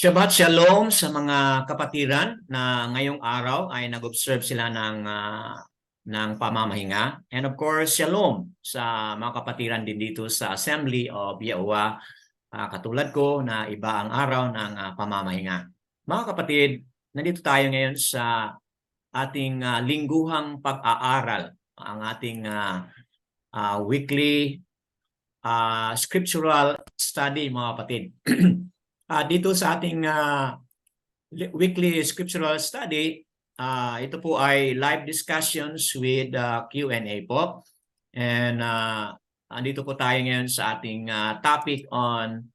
Shabbat Shalom sa mga kapatiran na ngayong araw ay nag-observe sila ng pamamahinga. And of course, Shalom sa mga kapatiran din dito sa Assembly of Yahuwah, katulad ko na iba ang araw ng pamamahinga. Mga kapatid, nandito tayo ngayon sa ating lingguhang pag-aaral, ang ating weekly scriptural study, mga kapatid. Dito sa ating weekly scriptural study, ito po ay live discussions with Q&A po. And andito po tayo ngayon sa ating topic on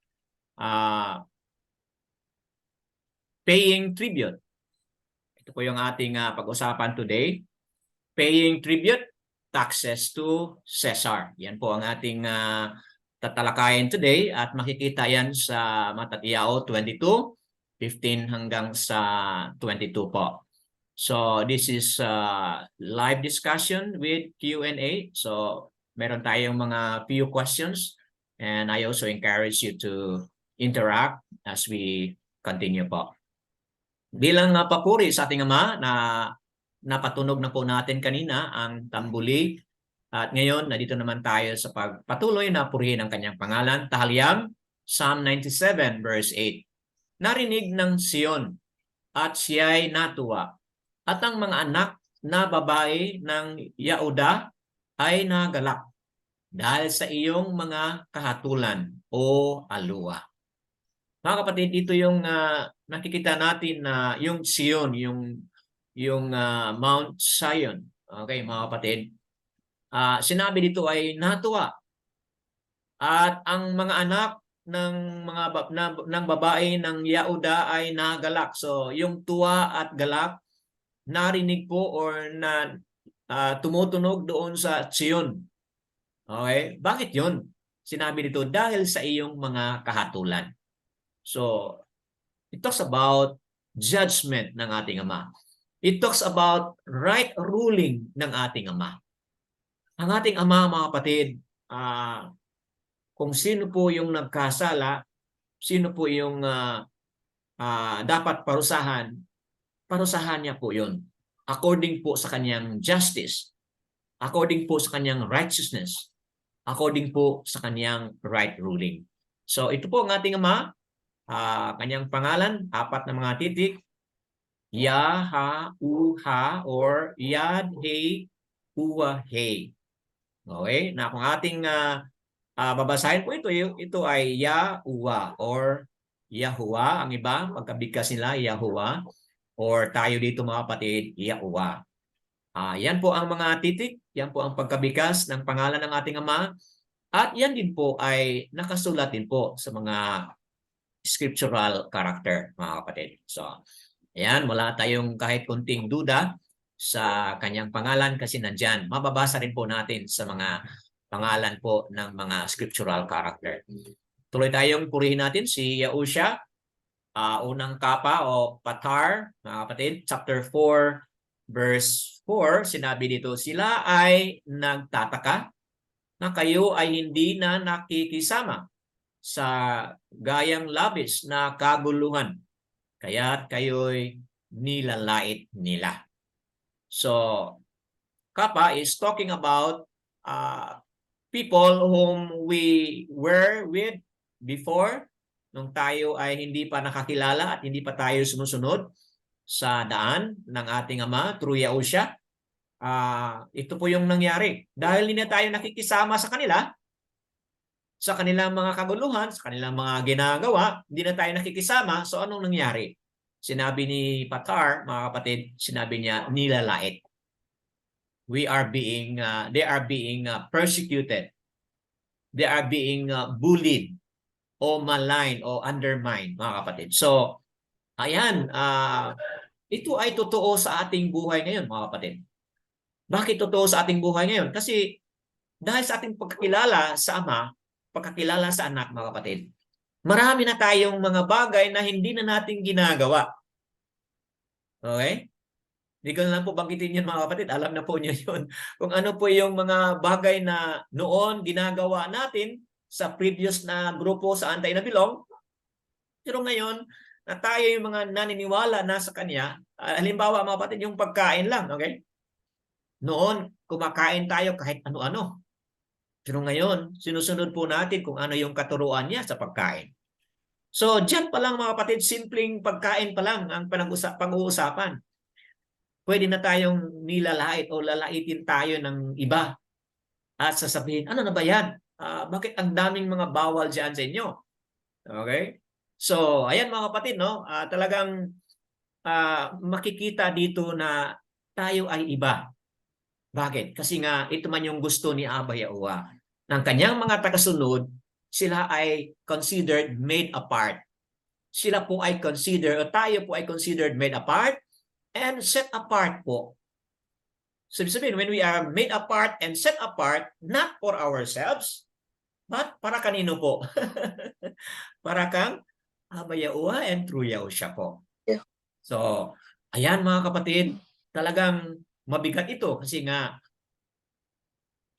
paying tribute. Ito po yung ating pag-usapan today. Paying tribute, taxes to Caesar. Yan po ang ating tatalakayin today at makikita yan sa Matatiao 22:15 hanggang sa 22 po. So this is live discussion with Q&A. So meron tayong mga few questions and I also encourage you to interact as we continue po. Bilang papuri sa ating Ama na napatunog na po natin kanina ang tambuli. At ngayon, nandito naman tayo sa pagpatuloy na purihin ang kanyang pangalan. Tahalyam, Psalm 97 verse 8. Narinig ng Sion at siya'y natuwa. At ang mga anak na babae ng Yahuda ay nagalak dahil sa iyong mga kahatulan o aluwa. Mga kapatid, ito yung nakikita natin na yung Sion, yung Mount Zion. Okay, mga kapatid. Sinabi dito ay natuwa. At ang mga anak ng babae ng Yahuda ay nagalak. So, yung tuwa at galak narinig po or na tumutunog doon sa Zion. Okay? Bakit 'yon? Sinabi dito dahil sa iyong mga kahatulan. So, it talks about judgment ng ating Ama. It talks about right ruling ng ating Ama. Ang ating Ama, mga kapatid, kung sino po yung nagkasala, sino po yung dapat parusahan, parusahan niya po yun. According po sa kanyang justice, according po sa kanyang righteousness, according po sa kanyang right ruling. So ito po ang ating Ama, kanyang pangalan, 4 na mga titik, Yah-ha-u-ha or Yad-he-u-ha-he. Okay? Na kung ating babasahin po ito ay Yahuwah or Yahuwah. Ang iba, pagkabigkas nila, Yahuwah. Or tayo dito mga kapatid, Yahuwah. Yan po ang mga titik. Yan po ang pagkabigkas ng pangalan ng ating Ama. At yan din po ay nakasulat din po sa mga scriptural character, mga kapatid. So, ayan, wala tayong kahit kunting duda sa kanyang pangalan kasi nandyan. Mababasa rin po natin sa mga pangalan po ng mga scriptural character. Tuloy tayong purihin natin si Yahusha, unang kapa o Patar, mga kapatid, chapter 4, verse 4, sinabi dito, sila ay nagtataka na kayo ay hindi na nakikisama sa gayang labis na kaguluhan, kaya't kayo'y nilalait nila. So, Kappa is talking about people whom we were with before, nung tayo ay hindi pa nakakilala at hindi pa tayo sumusunod sa daan ng ating Ama through Yahusha. Ito po yung nangyari. Dahil hindi na tayo nakikisama sa kanilang mga kaguluhan, sa kanilang mga ginagawa, hindi na tayo nakikisama. So anong nangyari? Sinabi ni Patar, mga kapatid, sinabi niya, nilalait. They are being persecuted. They are being bullied o maligned o undermined, mga kapatid. So, ayan, ito ay totoo sa ating buhay ngayon, mga kapatid. Bakit totoo sa ating buhay ngayon? Kasi dahil sa ating pagkakilala sa Ama, pagkakilala sa anak, mga kapatid, marami na tayong mga bagay na hindi na natin ginagawa. Okay? Hindi ko na lang po banggitin yun, mga kapatid. Alam na po niyo yun. Kung ano po yung mga bagay na noon ginagawa natin sa previous na grupo sa Antay na Bilong. Pero ngayon, na tayo yung mga naniniwala na sa Kanya. Halimbawa mga kapatid, yung pagkain lang, okay? Noon, kumakain tayo kahit ano-ano. Pero ngayon, sinusunod po natin kung ano yung katuruan niya sa pagkain. So, dyan pa lang mga kapatid, simpleng pagkain pa lang ang pag-uusapan. Pwede na tayong nilalait o lalaitin tayo ng iba at sasabihin, ano na ba yan? Bakit ang daming mga bawal dyan sa inyo? Okay? So, ayan mga kapatid, no? Talagang makikita dito na tayo ay iba. Bakit? Kasi nga, ito man yung gusto ni Abba Yahuwah. Ng kanyang mga tagasunod, sila ay considered made apart. Sila po ay considered, o tayo po ay considered made apart and set apart po. So, sabihin, when we are made apart and set apart, not for ourselves, but para kanino po? Para kang Abba Yahuwah and through Yahushua po. Yeah. So, ayan mga kapatid, talagang mabigat ito kasi nga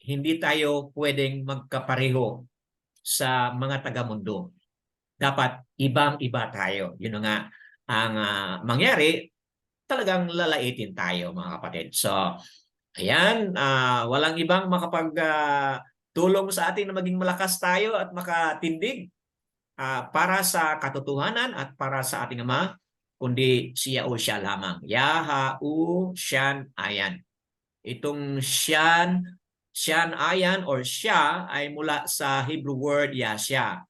hindi tayo pwedeng magkapareho sa mga taga-mundo. Dapat ibang-iba tayo. Yun nga ang mangyari, talagang lalaitin tayo mga kapatid. So, ayan, walang ibang makapagtulong sa atin na maging malakas tayo at makatindig para sa katotohanan at para sa ating Ama, kundi si Yahushua lamang. Yahu-shan ayan. Itong shan ayan or siya ay mula sa Hebrew word Yasha.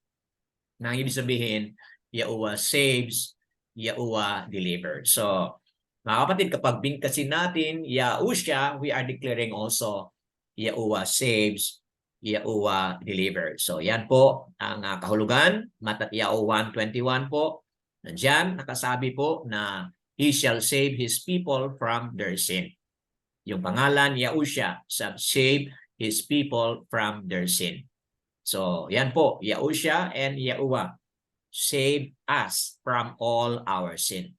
Nang ibig sabihin, Yahuwah saves, Yahuwah delivers. So, mga kapatid, kapag bingkasin natin Yahushua, we are declaring also Yahuwah saves, Yahuwah delivers. So, yan po ang kahulugan. Matatiao 1:21 po. Nandiyan, nakasabi po na He shall save His people from their sin. Yung pangalan, Yahushua, shall save His people from their sin. So, yan po, Yahushua and Yahuwah, save us from all our sin.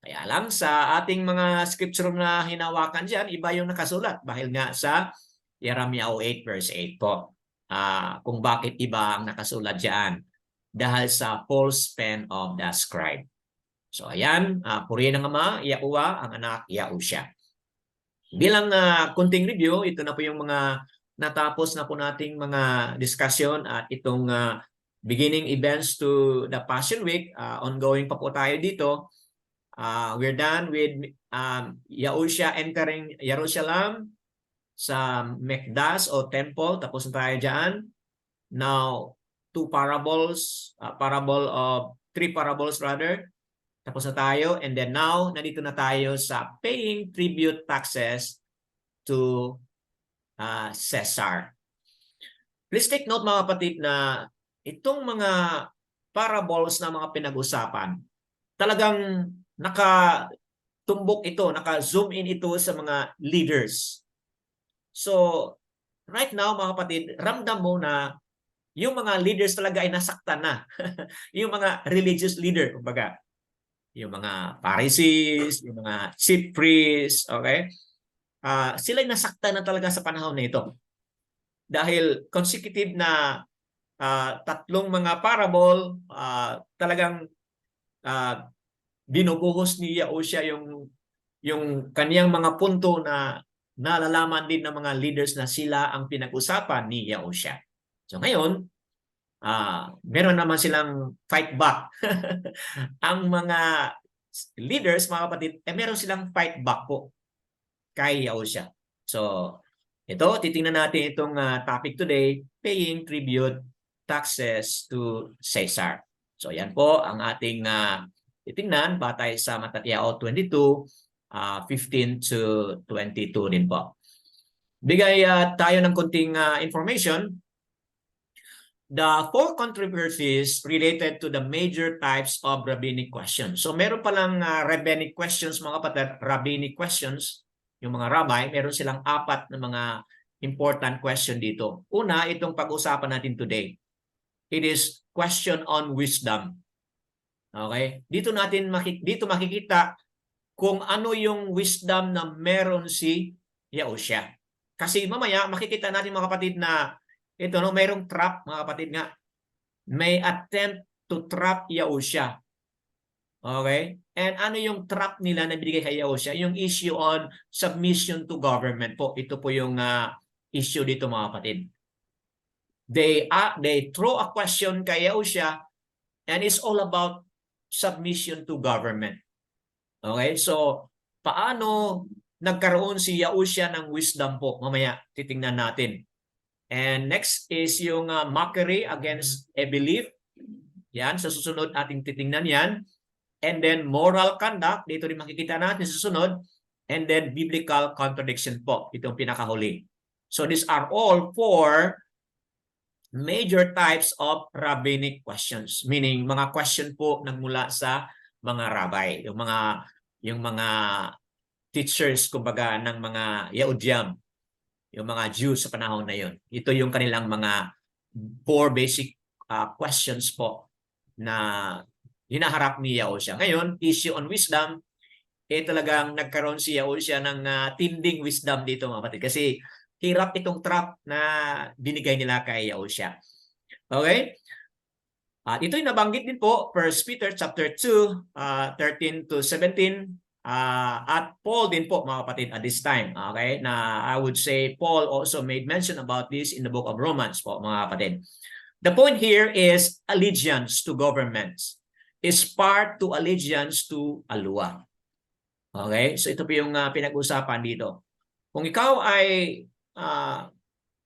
Kaya lang sa ating mga scripture na hinawakan dyan, iba yung nakasulat. Dahil nga sa Jeremiah 8 verse 8 po. Kung bakit iba ang nakasulat dyan. Dahil sa false pen of the scribe. So, ayan, purihin ng Ama, Yahuwah, ang anak, Yahushua. Bilang kunting review, ito na po yung mga natapos na po nating mga discussion at itong beginning events to the Passion Week. Ongoing pa po tayo dito. We're done with Yahushua entering Jerusalem sa Mekdas o temple. Tapos na tayo dyan. Now, three parables rather. Tapos na tayo. And then now, nandito na tayo sa paying tribute taxes to Caesar. Please take note mga kapatid na itong mga parables na mga pinag-usapan, talagang nakatumbok ito, naka-zoom in ito sa mga leaders. So, right now mga kapatid, ramdam mo na yung mga leaders talaga ay nasaktan na. Yung mga religious leader, kumbaga. Yung mga Pharisees, yung mga chief priests, okay? Sila'y nasaktan na talaga sa panahon na ito. Dahil consecutive na tatlong mga parable, talagang binubuhos ni Yahushua yung kaniyang mga punto na nalalaman din ng mga leaders na sila ang pinag-usapan ni Yahushua. So ngayon, meron naman silang fight back. Ang mga leaders, mga kapatid, meron silang fight back po kay Yahushua. So, ito, titingnan natin itong topic today, paying tribute taxes to Caesar. So, yan po ang ating titingnan batay sa Matatiao 22, 15 to 22 din po. Bigay tayo ng konting information. The four controversies related to the major types of rabbinic questions. So meron palang rabbinic questions, mga kapatid, rabbinic questions, yung mga rabbi, meron silang apat na mga important question dito. Una, itong pag-usapan natin today. It is question on wisdom. Okay? Dito makikita kung ano yung wisdom na meron si Yahushua. Kasi mamaya makikita natin mga kapatid na ito, no, mayroong trap, mga kapatid nga. May attempt to trap Yahushua. Okay? And ano yung trap nila na binigay kay Yahushua? Yung issue on submission to government po. Ito po yung issue dito mga kapatid. They throw a question kay Yahushua and it's all about submission to government. Okay? So, paano nagkaroon si Yahushua ng wisdom po? Mamaya, titingnan natin. And next is yung mockery against a belief. Yan, sa susunod ating titingnan yan. And then moral conduct, dito rin makikita natin sa susunod. And then biblical contradiction po, itong pinakahuli. So these are all four major types of rabbinic questions. Meaning, mga question po nagmula sa mga rabbi. Yung mga teachers, kumbaga, ng mga Yahudyam. Yung mga Jews sa panahon na yun. Ito yung kanilang mga four basic questions po na hinaharap ni Yahushua. Ngayon, issue on wisdom, talagang nagkaroon si Yahushua ng tinding wisdom dito mga kapatid. Kasi hirap itong trap na binigay nila kay Yahushua. Okay? At ito'y nabanggit din po, 1 Peter chapter 2, 13 to 17. At Paul din po mga kapatid at this time. Okay? Na I would say Paul also made mention about this in the book of Romans po mga kapatid. The point here is allegiance to governments is part to allegiance to alua. Okay? So ito po yung pinag-usapan dito. Kung ikaw ay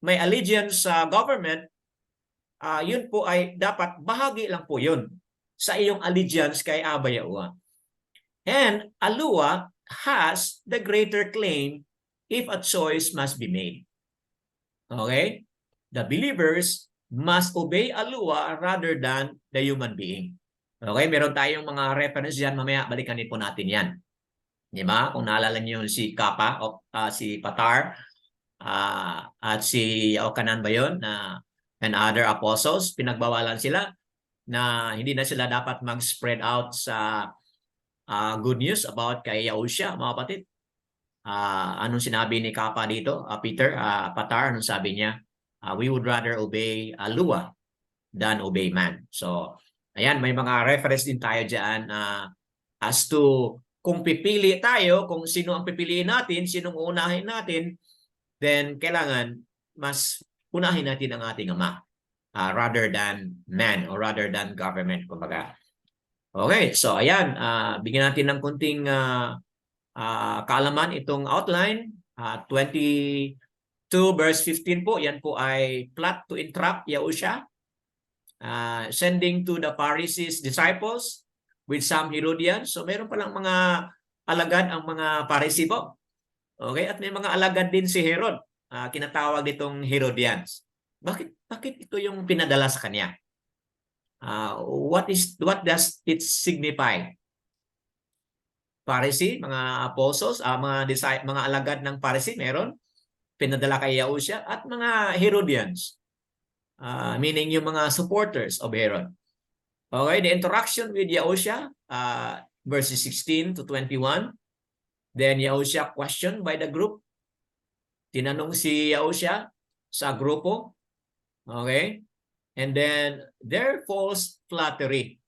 may allegiance sa government, yun po ay dapat bahagi lang po yun sa iyong allegiance kay Abba Yahuwah. And alua has the greater claim if a choice must be made. Okay? The believers must obey alua rather than the human being. Okay? Meron tayong mga reference dyan. Mamaya balikan din po natin yan. Di ba? Kung naalala niyo si Kappa o si Patar at si Okanan ba yun and other apostles, pinagbawalan sila na hindi na sila dapat mag-spread out sa good news about kay Yahushua, mga kapatid. Anong sinabi ni Kappa dito? Peter, Patar, anong sabi niya? We would rather obey alua than obey man. So, ayan, may mga reference din tayo dyan as to kung pipili tayo, kung sino ang pipiliin natin, sinong unahin natin, then kailangan mas unahin natin ang ating Ama rather than man or rather than government, kumbaga. Okay, so ayan, bigyan natin ng kunting kaalaman itong outline. 22 verse 15 po, yan po ay plot to entrap Yahushua, sending to the Pharisees disciples with some Herodians. So meron palang mga alagad ang mga Pharisee po. Okay, at may mga alagad din si Herod. Kinatawag ditong Herodians. Bakit ito yung pinadala sa kanya? What does it signify? Pharisee, mga apostles, mga alagad ng Pharisee meron pinadala kay Yahushua, at mga Herodians, meaning yung mga supporters of Herod. Okay, the interaction with Yahushua, verses 16 to 21. Then Yahushua questioned by the group. Tinanong si Yahushua sa grupo. Okay? And then their false flattery.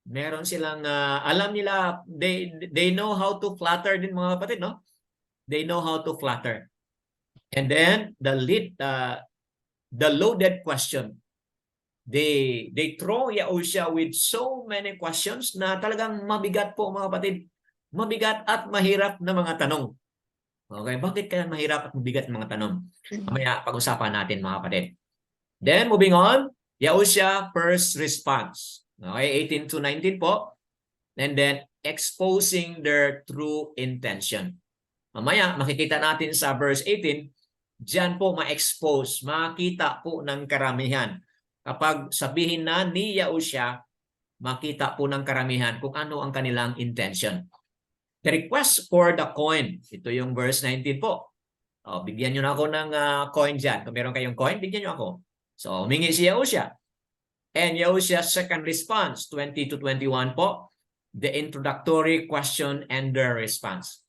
Meron silang alam nila, they know how to flatter din mga kapatid, no? They know how to flatter. And then the loaded question. They throw Yahushua with so many questions na talagang mabigat po mga kapatid. Mabigat at mahirap na mga tanong. Okay, bakit kaya mahirap at mabigat na mga tanong? Mamaya pag-usapan natin mga kapatid. Then moving on, Yahushua first response. Okay, 18 to 19 po. And then exposing their true intention. Mamaya makikita natin sa verse 18, diyan po ma-expose, makita po ng karamihan. Kapag sabihin na ni Yahushua, makita po ng karamihan kung ano ang kanilang intention. The request for the coin. Ito yung verse 19 po. Bigyan nyo na ako ng coin dyan. Kung meron kayong coin, bigyan nyo ako. So, humingi si Yahushua. And Yahushua's second response, 20 to 21 po, the introductory question and their response.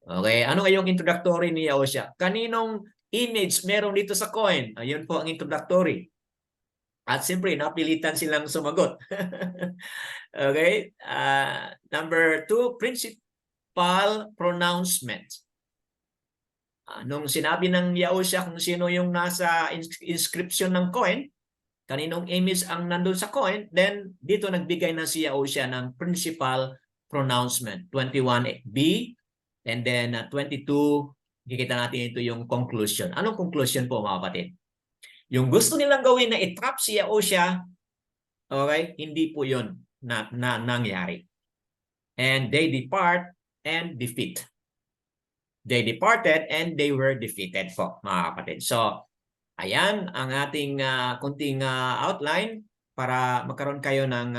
Okay, ano yung introductory ni Yahushua? Kaninong image meron dito sa coin? Ayun po ang introductory. At siyempre, napilitan silang sumagot. Okay? Number 2, principal pronouncement. Nung sinabi ng Yaosha kung sino yung nasa inscription ng coin, kaninong image ang nandun sa coin, then dito nagbigay na si Yaosha ng principal pronouncement. 21b, and then 22, kikita natin ito yung conclusion. Anong conclusion po mga kapatid? Yung gusto nilang gawin na i-trap si Yaosha, okay, hindi po yun nangyari. And they depart and defeat. They departed and they were defeated po, mga kapatid. So, ayan ang ating kunting outline para magkaroon kayo ng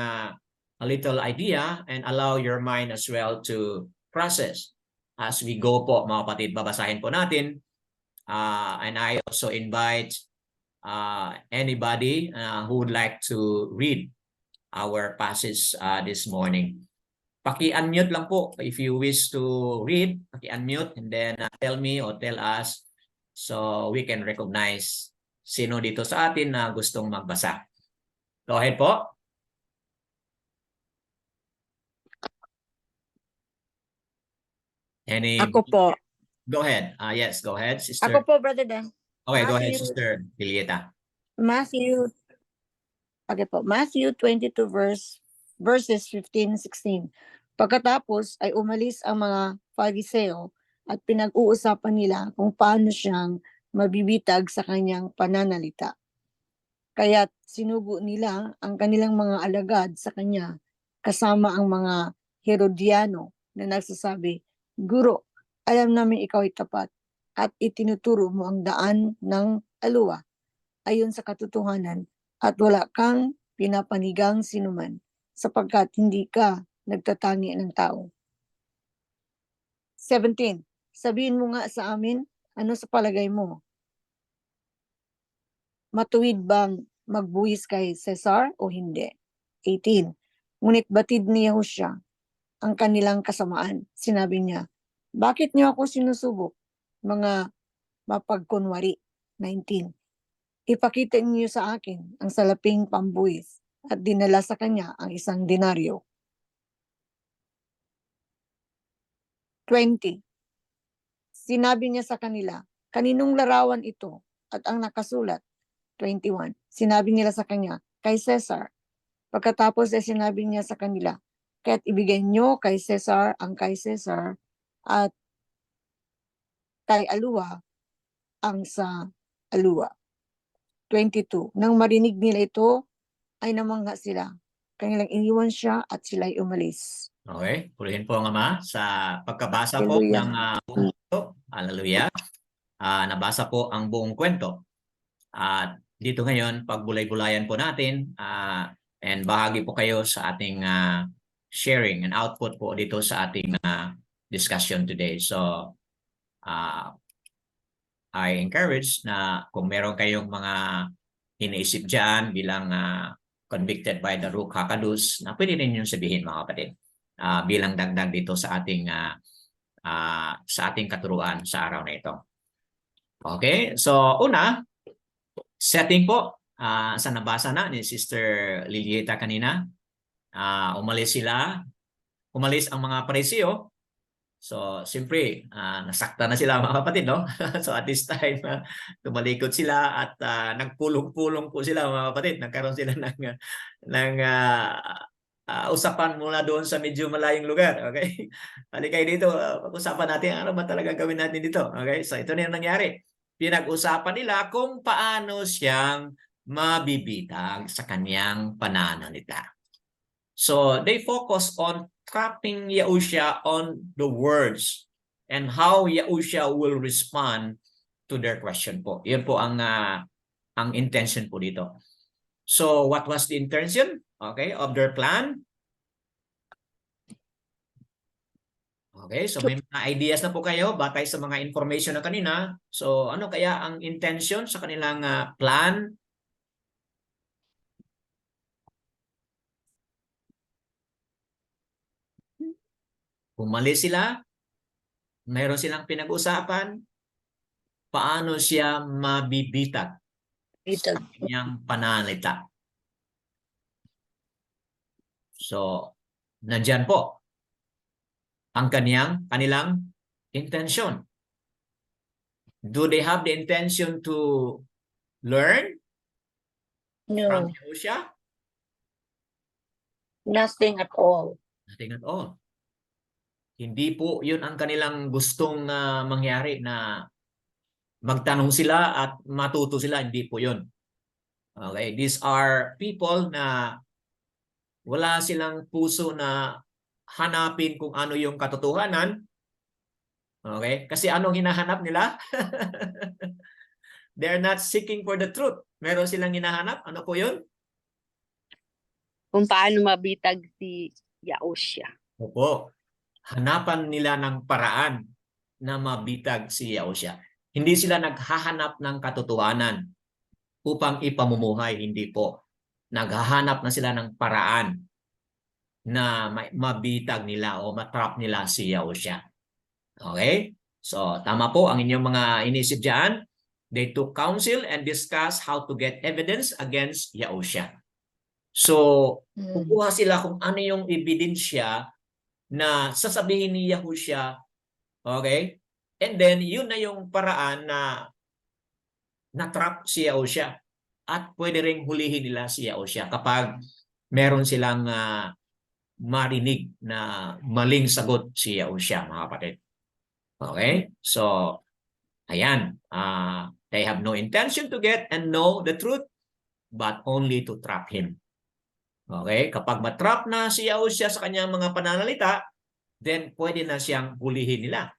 a little idea and allow your mind as well to process. As we go po, mga kapatid, babasahin po natin. And I also invite anybody who would like to read our passage this morning. Paki-unmute lang po if you wish to read. Paki-unmute and then tell me or tell us so we can recognize sino dito sa atin na gustong magbasa. Go ahead po. Ako po. Go ahead. Yes, go ahead, sister. Ako po, Brother Dan. Okay, go ahead, sister Julieta. Matthew 22 verses 15-16. Pagkatapos ay umalis ang mga Fariseo at pinag-uusapan nila kung paano siyang mabibitag sa kanyang pananalita. Kaya't sinugo nila ang kanilang mga alagad sa kanya kasama ang mga Herodiano na nagsasabi, Guro, alam namin ikaw ay tapat at itinuturo mo ang daan ng aluwa ayon sa katotohanan at wala kang pinapanigang sinuman sapagkat hindi ka nagtatangi ng tao. 17. Sabihin mo nga sa amin, ano sa palagay mo? Matuwid bang magbuwis kay Cesar o hindi? 18. Ngunit batid ni Yahushua ang kanilang kasamaan. Sinabi niya, bakit niyo ako sinusubok? Mga mapagkunwari. 19. Ipakita niyo sa akin ang salaping pambuwis at dinala sa kanya ang isang denaryo. 20. Sinabi niya sa kanila, kaninong larawan ito at ang nakasulat? 21. Sinabi nila sa kanya, kay Cesar. Pagkatapos ay sinabi niya sa kanila, kaya't ibigay niyo kay Cesar ang kay Cesar at kay Aluwa ang sa Aluwa. 22. Nang marinig nila ito, ay namangha sila. Kanilang iniwan siya at sila'y umalis. Okay, purihin po ang Ama sa pagkabasa po ng buong kwento. Hallelujah. Nabasa po ang buong kwento. At dito ngayon, pagbulay-bulayan po natin and bahagi po kayo sa ating sharing and output po dito sa ating discussion today. So, I encourage na kung meron kayong mga iniisip dyan bilang convicted by the Ruach HaKodesh, na pwede rin yung sabihin mga kapatid bilang dagdag dito sa ating katuruan sa araw na ito. Okay, so una, setting po sa nabasa na ni Sister Lilieta kanina, umalis ang mga Pariseo. So, siyempre, nasakta na sila mga kapatid, no? So, at this time, tumalikod sila at nagpulong-pulong po sila mga kapatid. Nagkaroon sila ng usapan mula doon sa medyo malayong lugar, okay? Halika kayo dito, pag-usapan natin ano ba talaga gawin natin dito, okay? So, ito na yung nangyari. Pinag-usapan nila kung paano siyang mabibitag sa kanyang pananalita. So, they focus on trapping Yahushua on the words and how Yahushua will respond to their question po. Yun po ang intention po dito. So, what was the intention, okay, of their plan? Okay, so may mga ideas na po kayo batay sa mga information na kanina. So, ano kaya ang intention sa kanilang plan? Umalis sila, mayroon silang pinag-usapan, paano siya mabibitag sa kanyang pananalita. So, nandyan po ang kanilang intention. Do they have the intention to learn from No, Yahushua? nothing at all. Nothing at all. Hindi po yun ang kanilang gustong mangyari, na magtanong sila at matuto sila. Hindi po yun. Okay? These are people na wala silang puso na hanapin kung ano yung katotohanan. Okay? Kasi anong hinahanap nila? They're not seeking for the truth. Meron silang hinahanap. Ano po yun? Kung paano mabitag si Yahushua. Opo. Hanapan nila ng paraan na mabitag si Yahushua. Hindi sila naghahanap ng katotohanan upang ipamumuhay. Hindi po. Naghahanap na sila ng paraan na mabitag nila o matrap nila si Yahushua. Okay? So, tama po ang inyong mga inisip dyan. They took counsel and discussed how to get evidence against Yahushua. So, kukuha sila kung ano yung ebidensya na sasabihin ni Yahushua. Okay? And then, yun na yung paraan na natrap si Yahushua. At pwede rin hulihin nila si Yahushua kapag meron silang marinig na maling sagot si Yahushua, mga kapatid. Okay? So, ayan. They have no intention to get and know the truth, but only to trap him. Okay? Kapag matrap na si Yahushua sa kanyang mga pananalita, then pwede na siyang hulihin nila.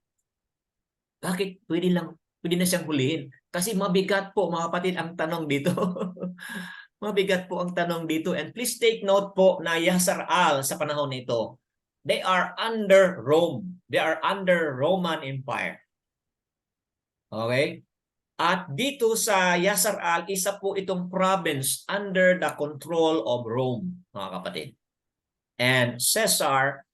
Bakit pwede na siyang hulihin? Kasi mabigat po, mga kapatid, ang tanong dito. Mabigat po ang tanong dito. And please take note po na Yasar-al sa panahon nito, they are under Rome. They are under Roman Empire. Okay? At dito sa Yasar-al, isa po itong province under the control of Rome, mga kapatid. And Caesar,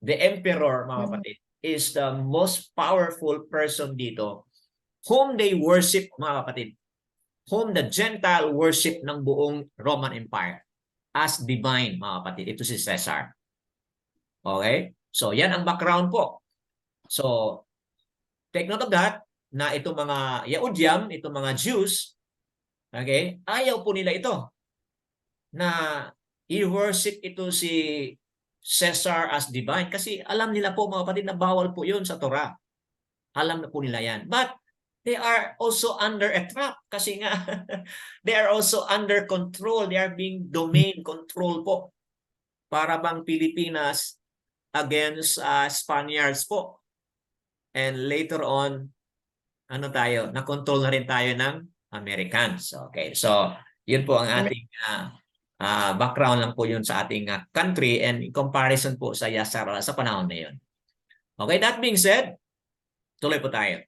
the emperor, mga kapatid, is the most powerful person dito, whom they worship, mga kapatid, whom the Gentile worship ng buong Roman Empire as divine, mga kapatid. Ito si Caesar. Okay? So, yan ang background po. So, take note of that, na itong mga Yahudyam, itong mga Jews, okay, ayaw po nila ito, na i-worship ito si Caesar as divine, kasi alam nila po, mga kapatid, na bawal po yun sa Torah. Alam na po nila yan. But they are also under a trap, kasi nga they are also under control. They are being domain control po. Para bang Pilipinas against Spaniards po. And later on, ano tayo, na-control na rin tayo ng Americans. Okay, so yun po ang ating background lang po yun sa ating country, and in comparison po sa Yasar sa panahon na yun. Okay, that being said, tuloy po tayo.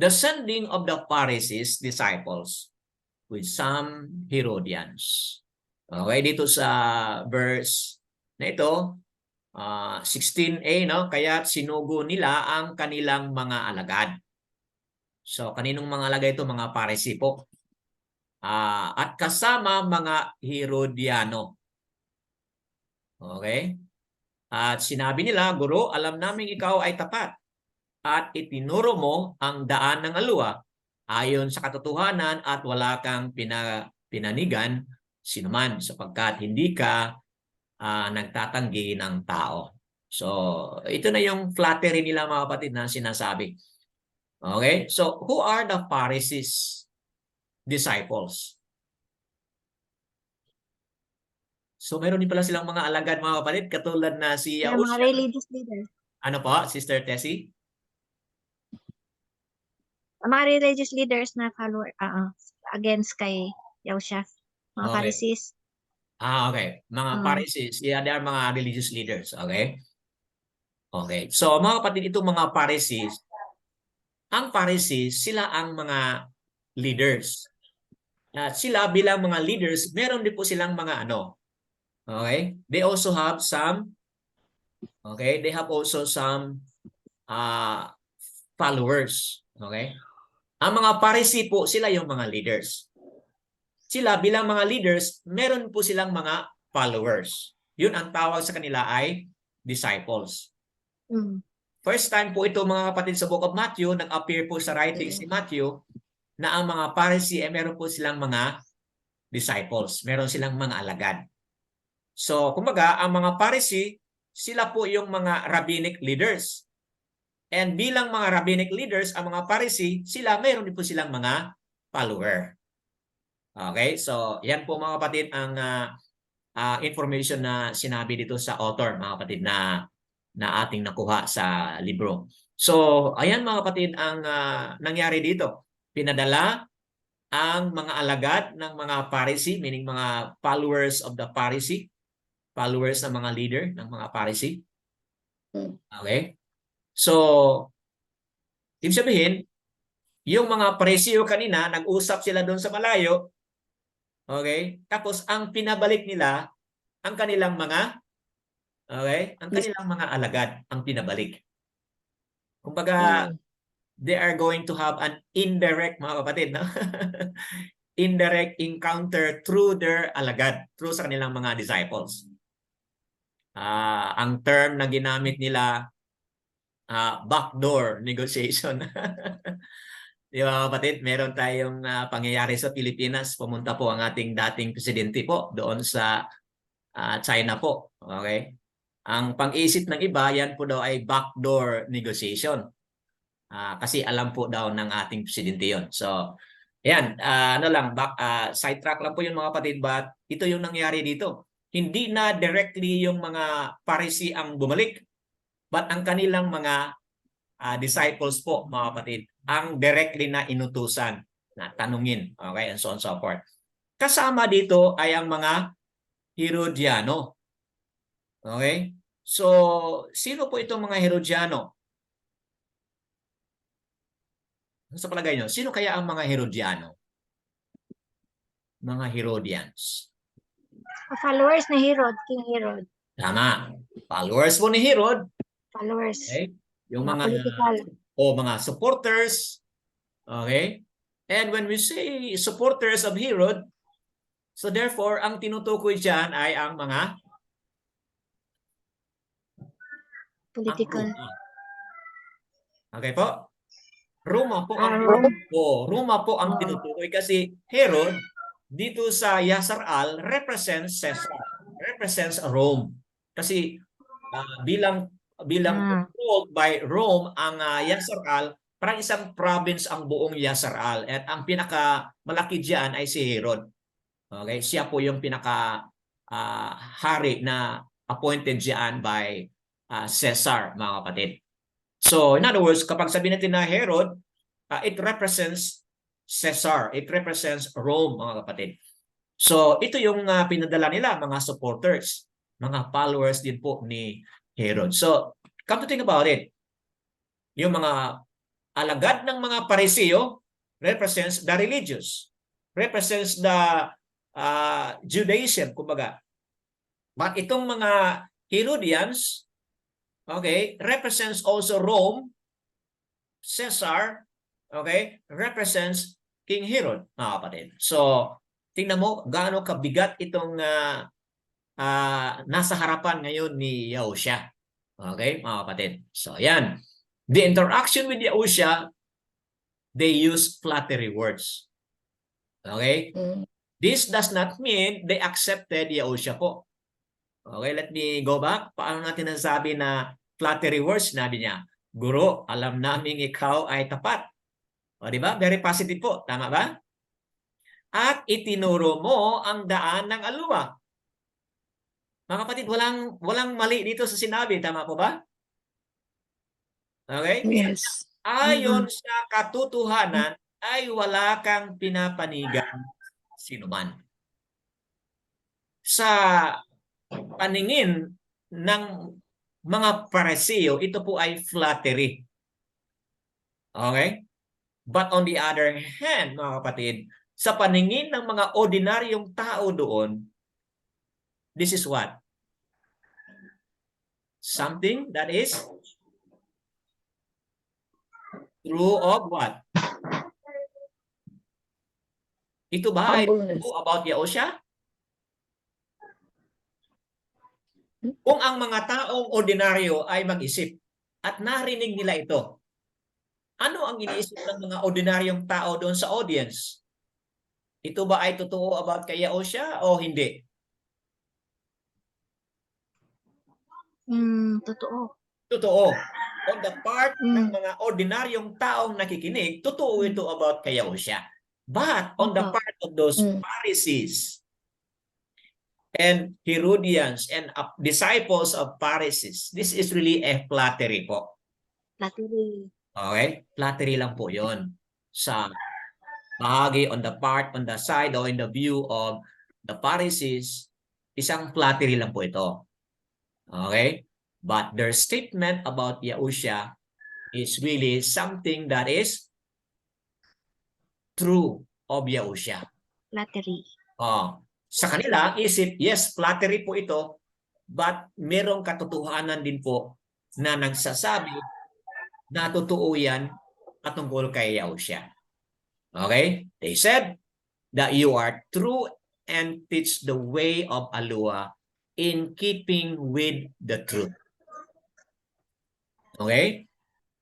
The sending of the Pharisees disciples with some Herodians. Okay, dito sa verse na ito, 16a, no? Kaya sinugo nila ang kanilang mga alagad. So, kaninong mga alagad ito? Mga Pharisee po. At kasama mga Herodiano. Okay? At sinabi nila, Guro, alam namin ikaw ay tapat at itinuro mo ang daan ng alwa ayon sa katotohanan at wala kang pinanigan sinuman sapagkat hindi ka nagtatanggi ng tao. So, ito na yung flattery nila, mga kapatid, na sinasabi. Okay? So, who are the Pharisees disciples? So, meron din pala silang mga alagad, mga kapatid, katulad na si Mga Yahushua. religious leaders. Ano po, Sister Tessie? Mga religious leaders na follower against kay Yahushua. Mga Okay. Pharisees. Okay. Mga Pharisees, yeah, they are mga religious leaders. Okay? Okay. So, mga kapatid, itong mga Pharisees, ang Pharisees, sila ang mga leaders. At sila bilang mga leaders, meron din po silang mga okay? They also have some, okay? They have also some followers. Okay? Ang mga Pharisee po, sila yung mga leaders. Sila bilang mga leaders, meron po silang mga followers. yun ang tawag sa kanila ay disciples. Mm. First time po ito mga kapatid sa Book of Matthew, nag-appear po sa writings ni Matthew na ang mga Pharisee ay meron po silang mga disciples. Meron silang mga alagad. So, kumbaga, ang mga Pharisee, sila po yung mga rabbinic leaders. And bilang mga rabbinic leaders, ang mga Pharisee, sila, meron din po silang mga follower. Okay? So, yan po mga kapatid ang information na sinabi dito sa author, mga kapatid, na ating nakuha sa libro. So, ayan mga kapatid ang nangyari dito. Pinadala ang mga alagad ng mga Pharisee, meaning mga followers of the Pharisee, followers ng mga leader ng mga Pharisee. Okay? So, ibig sabihin, yung mga Pariseo kanina, nag-usap sila doon sa malayo, okay? Tapos, ang pinabalik nila, ang kanilang mga okay? Ang kanilang mga alagad ang pinabalik. Kumbaga, they are going to have an indirect, mga kapatid, no? Indirect encounter through their alagad, through sa kanilang mga disciples. Ang term na ginamit nila, backdoor negotiation. Di ba, mga kapatid? Meron tayong pangyayari sa Pilipinas. Pumunta po ang ating dating presidente po doon sa China po. Okay? Ang pang-isip ng iba, yan po daw ay backdoor negotiation. Kasi alam po daw ng ating presidente yon. So, yan. Sidetrack lang po yun mga kapatid. But ito yung nangyari dito. Hindi na directly yung mga Pharisee ang bumalik. But ang kanilang mga disciples po, mga kapatid, ang directly na inutusan na tanungin. Okay? And so on and so forth. Kasama dito ay ang mga Herodiano. Okay? So, sino po itong mga Herodiano? Sa palagay nyo, sino kaya ang mga Herodiano? Mga Herodians. Followers ni Herod, King Herod. Tama. Followers po ni Herod. Followers. Okay? Yung Mga mga political. mga supporters. Okay? And when we say supporters of Herod, so therefore, ang tinutukoy dyan ay ang mga Political. Okay po? Roma po ang Rome. Roma po ang tinutukoy kasi Herod dito sa Yasar-al represents Caesar, represents Rome. Kasi bilang controlled by Rome ang Yasar-al, parang isang province ang buong Yasar-al at ang pinaka malaki diyan ay si Herod. Okay, siya po yung pinaka hari na appointed diyan by Caesar, mga kapatid. So, in other words, kapag sabihin natin na Herod, it represents Caesar. It represents Rome, mga kapatid. So, ito yung pinadala nila, mga supporters, mga followers din po ni Herod. So, come to think about it, yung mga alagad ng mga Pariseo represents the religious, represents the Judaism, kumbaga. But itong mga Herodians, okay, represents also Rome. Caesar, okay, represents King Herod, mga kapatid. So, tingnan mo gaano kabigat itong nasa harapan ngayon ni Yahushua. Okay, mga kapatid. So, yan. The interaction with Yahushua, they use flattery words. Okay? This does not mean they accepted Yahushua po. Okay, let me go back. Paano natin nasabi na flattery words? Sinabi niya, Guro, alam naming ikaw ay tapat. O, di ba? Very positive po. Tama ba? At itinuro mo ang daan ng aluwa. Mga kapatid, walang mali dito sa sinabi. Tama po ba? Okay? Yes. Ayon sa katotohanan ay wala kang pinapanigan sinuman. Sa paningin ng mga Pariseo, ito po ay flattery. Okay? But on the other hand, mga kapatid, sa paningin ng mga ordinaryong tao doon, this is what? Something that is true of what? Ito ba ay true about Yahushua? Kung ang mga taong ordinaryo ay mag-isip at narinig nila ito, ano ang iniisip ng mga ordinaryong tao doon sa audience? Ito ba ay totoo about kay Yaosha o hindi? Totoo. Totoo. On the part ng Mm. mga ordinaryong taong nakikinig, totoo ito about kay Yaosha. But on the Opo. part of those Mm. Pharisees and Herodians and disciples of Pharisees, this is really a flattery po. Flattery. Okay? Flattery lang po yon sa bahagi on the side or in the view of the Pharisees, isang flattery lang po ito. Okay? But their statement about Yahushua is really something that is true of Yahushua. Flattery. Sa kanila, isip, yes, flattery po ito, but merong katotohanan din po na nagsasabi na totoo yan patungkol kay Yahushua. Okay? They said that you are true and teach the way of Allah in keeping with the truth. Okay?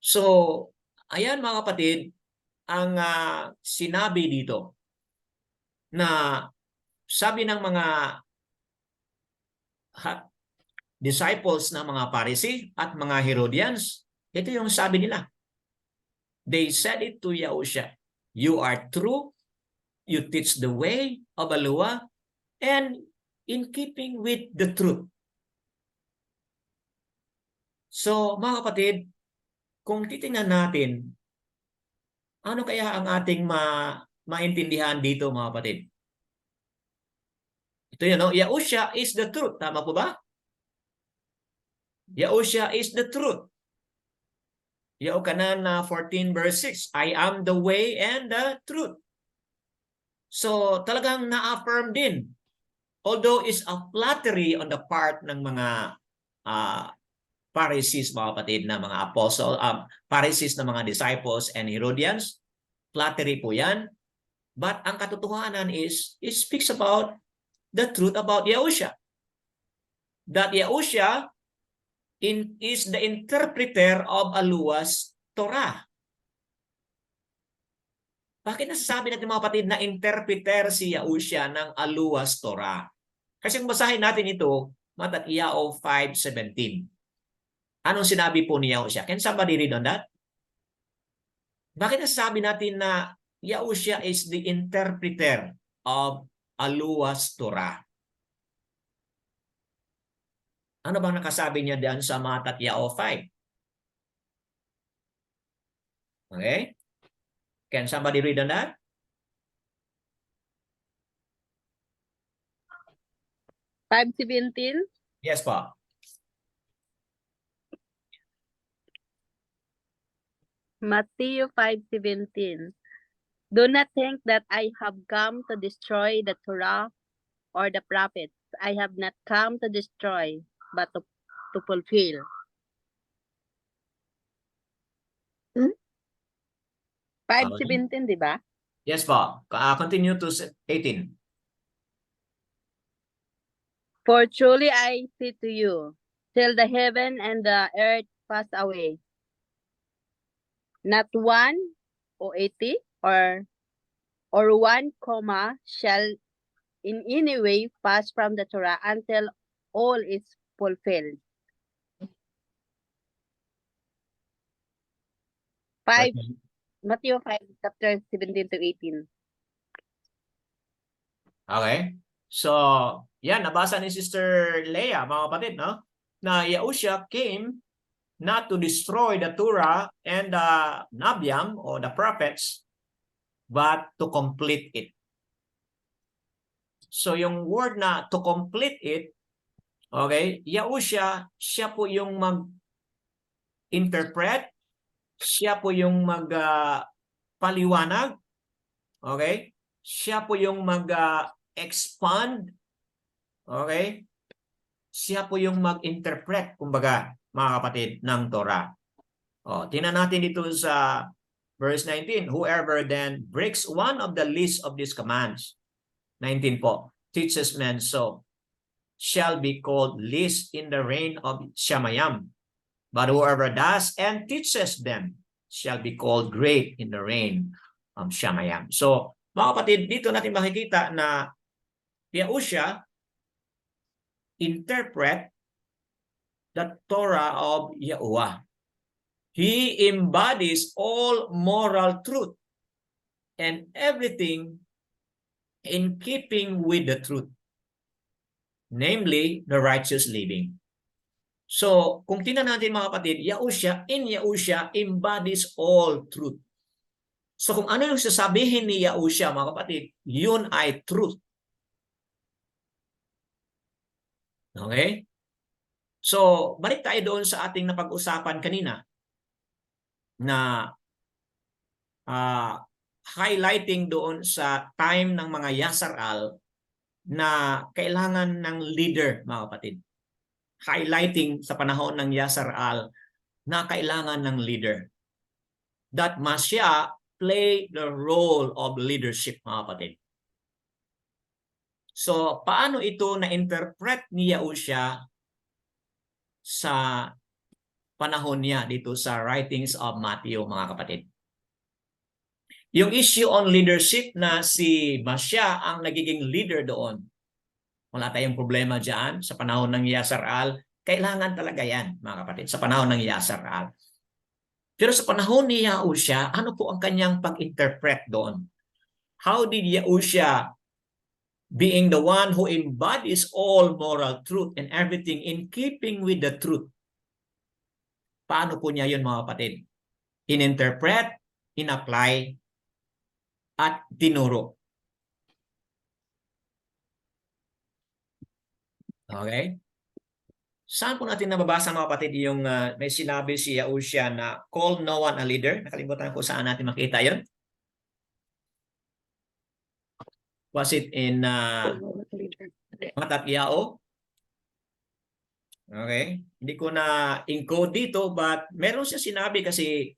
So, ayan mga kapatid, ang sinabi dito na sabi ng mga disciples ng mga Pharisee at mga Herodians, ito yung sabi nila. They said it to Yahushua, you are true, you teach the way of Allah, and in keeping with the truth. So, mga kapatid, kung titingnan natin, ano kaya ang ating maintindihan dito, mga kapatid? Ito yun, no? Yahushua is the truth. Tama po ba? Yahushua is the truth. Yahukanan 14 verse 6, I am the way and the truth. So, talagang na-affirm din. Although it's a flattery on the part ng mga Pharisees, mga kapatid, na mga apostle, Pharisees na mga disciples and Herodians, flattery po yan. But ang katotohanan is, it speaks about the truth about Yahushua. That Yahushua is the interpreter of Allah's Torah. Bakit nasasabi natin mga kapatid na interpreter si Yahushua ng Allah's Torah? Kasi kung basahin natin ito, Matatiao 5:17. Anong sinabi po ni Yahushua? Can somebody read on that? Bakit nasasabi natin na Yahushua is the interpreter of Allah's Torah? Ano bang nakasabi niya diyan sa Matatiao 5? Okay? Can somebody read on that? $5.17. Yes po. Matthew 5:17. Do not think that I have come to destroy the Torah or the prophets. I have not come to destroy, but to fulfill. Hmm? 5:17, di ba? Yes po. Continue to 18. For truly I say to you, till the heaven and the earth pass away, not one or 80 or one comma shall in any way pass from the Torah until all is fulfilled. 5, Matthew 5, chapter 17 to 18. Okay. So, yan, nabasa ni Sister Leah, mga kapatid, no? Na Yahushua came not to destroy the Torah and the Nabiam or the prophets, but to complete it. So, yung word na to complete it, okay, Yahushua, siya po yung mag-interpret, siya po yung mag-paliwanag, okay? Siya po yung mag-expand, okay? Siya po yung mag-interpret, kumbaga, mga kapatid, ng Torah. Tingnan natin dito sa verse 19. Whoever then breaks one of the least of these commands, 19 po, teaches men so, shall be called least in the reign of Shamayam. But whoever does and teaches them shall be called great in the reign of Shamayam. So, mga kapatid, dito natin makikita na Yahusha interpret the Torah of Yahuwah. He embodies all moral truth and everything in keeping with the truth, namely the righteous living. So, kung tingnan natin mga kapatid, Yahusha embodies all truth. So, kung ano yung sasabihin ni Yahusha, mga kapatid, yun ay truth. Okay? So, balik tayo doon sa ating napag-usapan kanina na highlighting doon sa time ng mga Yasaral na kailangan ng leader, mga kapatid. Highlighting sa panahon ng Yasaral na kailangan ng leader. That Masya play the role of leadership, mga kapatid. So, paano ito na-interpret ni Yahusha sa panahon niya dito sa writings of Matthew, mga kapatid? Yung issue on leadership na si Masya ang nagiging leader doon. Wala tayong problema dyan sa panahon ng Yasaral. Kailangan talaga yan, mga kapatid, sa panahon ng Yasaral. Pero sa panahon ni Yahusha, ano po ang kanyang pag-interpret doon? How did Yahusha, being the one who embodies all moral truth and everything in keeping with the truth, paano po niya yun, mga kapatid? In-interpret, in-apply, at tinuro. Okay? Saan po natin nababasa, mga kapatid, yung may sinabi si Yahusha na call no one a leader? Nakalimutan ko saan natin makita yon. Was it in Matatyao? Okay. Hindi ko na encode dito but meron siya sinabi kasi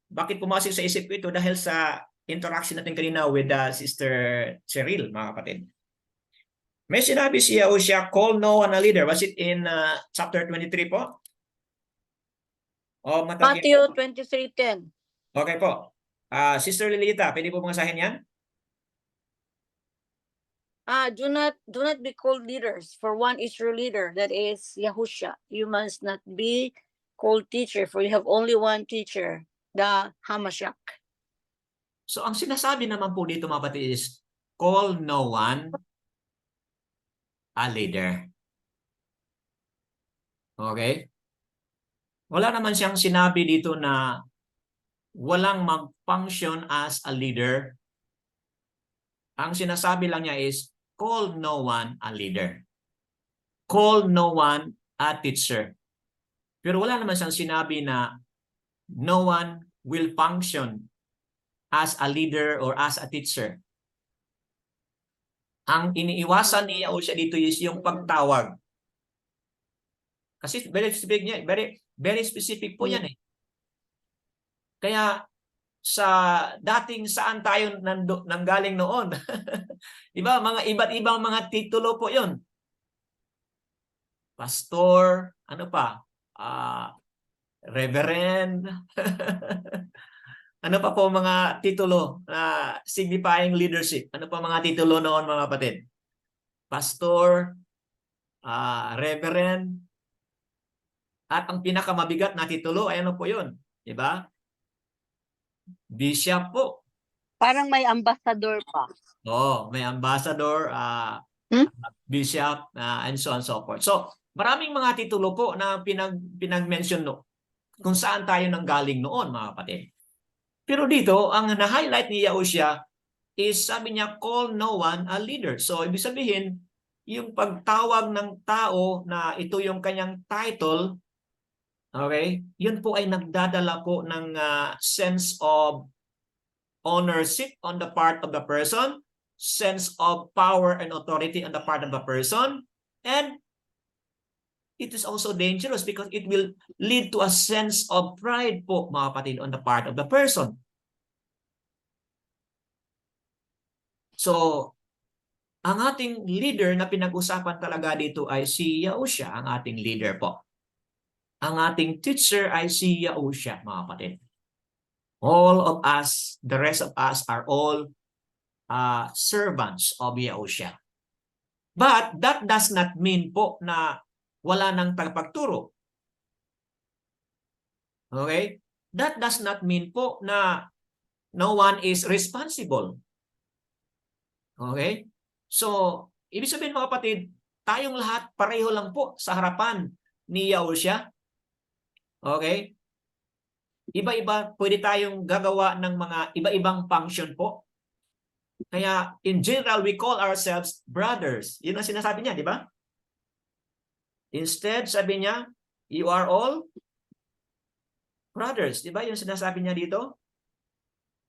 bakit pumasok sa isip ko ito dahil sa interaction natin kanina with Sister Cheryl, mga kapatid. May sinabi si Yahusha, call no one a leader. Was it in chapter 23 po? O Matthew 23:10. Okay po. Sister Lilita, pwede po basahin yan? Do not be called leaders, for one is your leader, that is Yahusha. You must not be called teacher, for you have only one teacher, the Hamashiach. So ang sinasabi naman po dito, mga kapatid, is call no one a leader. Okay? Wala naman siyang sinabi dito na walang mag-function as a leader. Ang sinasabi lang niya is call no one a leader. Call no one a teacher. Pero wala naman siyang sinabi na no one will function as a leader or as a teacher. Ang iniiwasan ni Yahusha dito is yung pagtawag. Kasi very specific po yan eh. Kaya sa dating saan tayo nanggaling noon. Di ba? Mga iba't ibang mga titulo po yon. Pastor, ano pa? Reverend. Ano pa po mga titulo na signifying leadership? Ano pa mga titulo noon, mga kapatid? Pastor, Reverend, at ang pinakamabigat na titulo ay ano po yun? Diba? Bishop po. Parang may ambassador pa. Oh, may ambassador, bishop, and so on and so forth. So, maraming mga titulo po na pinag-mention kung saan tayo nanggaling noon, mga kapatid. Pero dito, ang na-highlight ni Yahusha is sabi niya, call no one a leader. So, ibig sabihin, yung pagtawag ng tao na ito yung kanyang title, okay, yun po ay nagdadala po ng sense of ownership on the part of the person, sense of power and authority on the part of the person, and it is also dangerous because it will lead to a sense of pride po, mga kapatid, on the part of the person. So, ang ating leader na pinag-usapan talaga dito ay si Yahushua, ang ating leader po. Ang ating teacher ay si Yahushua, mga kapatid. All of us, the rest of us are all servants of Yahushua. But that does not mean po na wala nang tagapagturo. Okay? That does not mean po na no one is responsible. Okay? So, ibig sabihin mga kapatid, tayong lahat pareho lang po sa harapan ni Yahushua. Okay? Iba-iba, pwede tayong gagawa ng mga iba-ibang function po. Kaya, in general, we call ourselves brothers. Yun ang sinasabi niya, di ba? Instead, sabi niya, you are all brothers. Di ba yung sinasabi niya dito?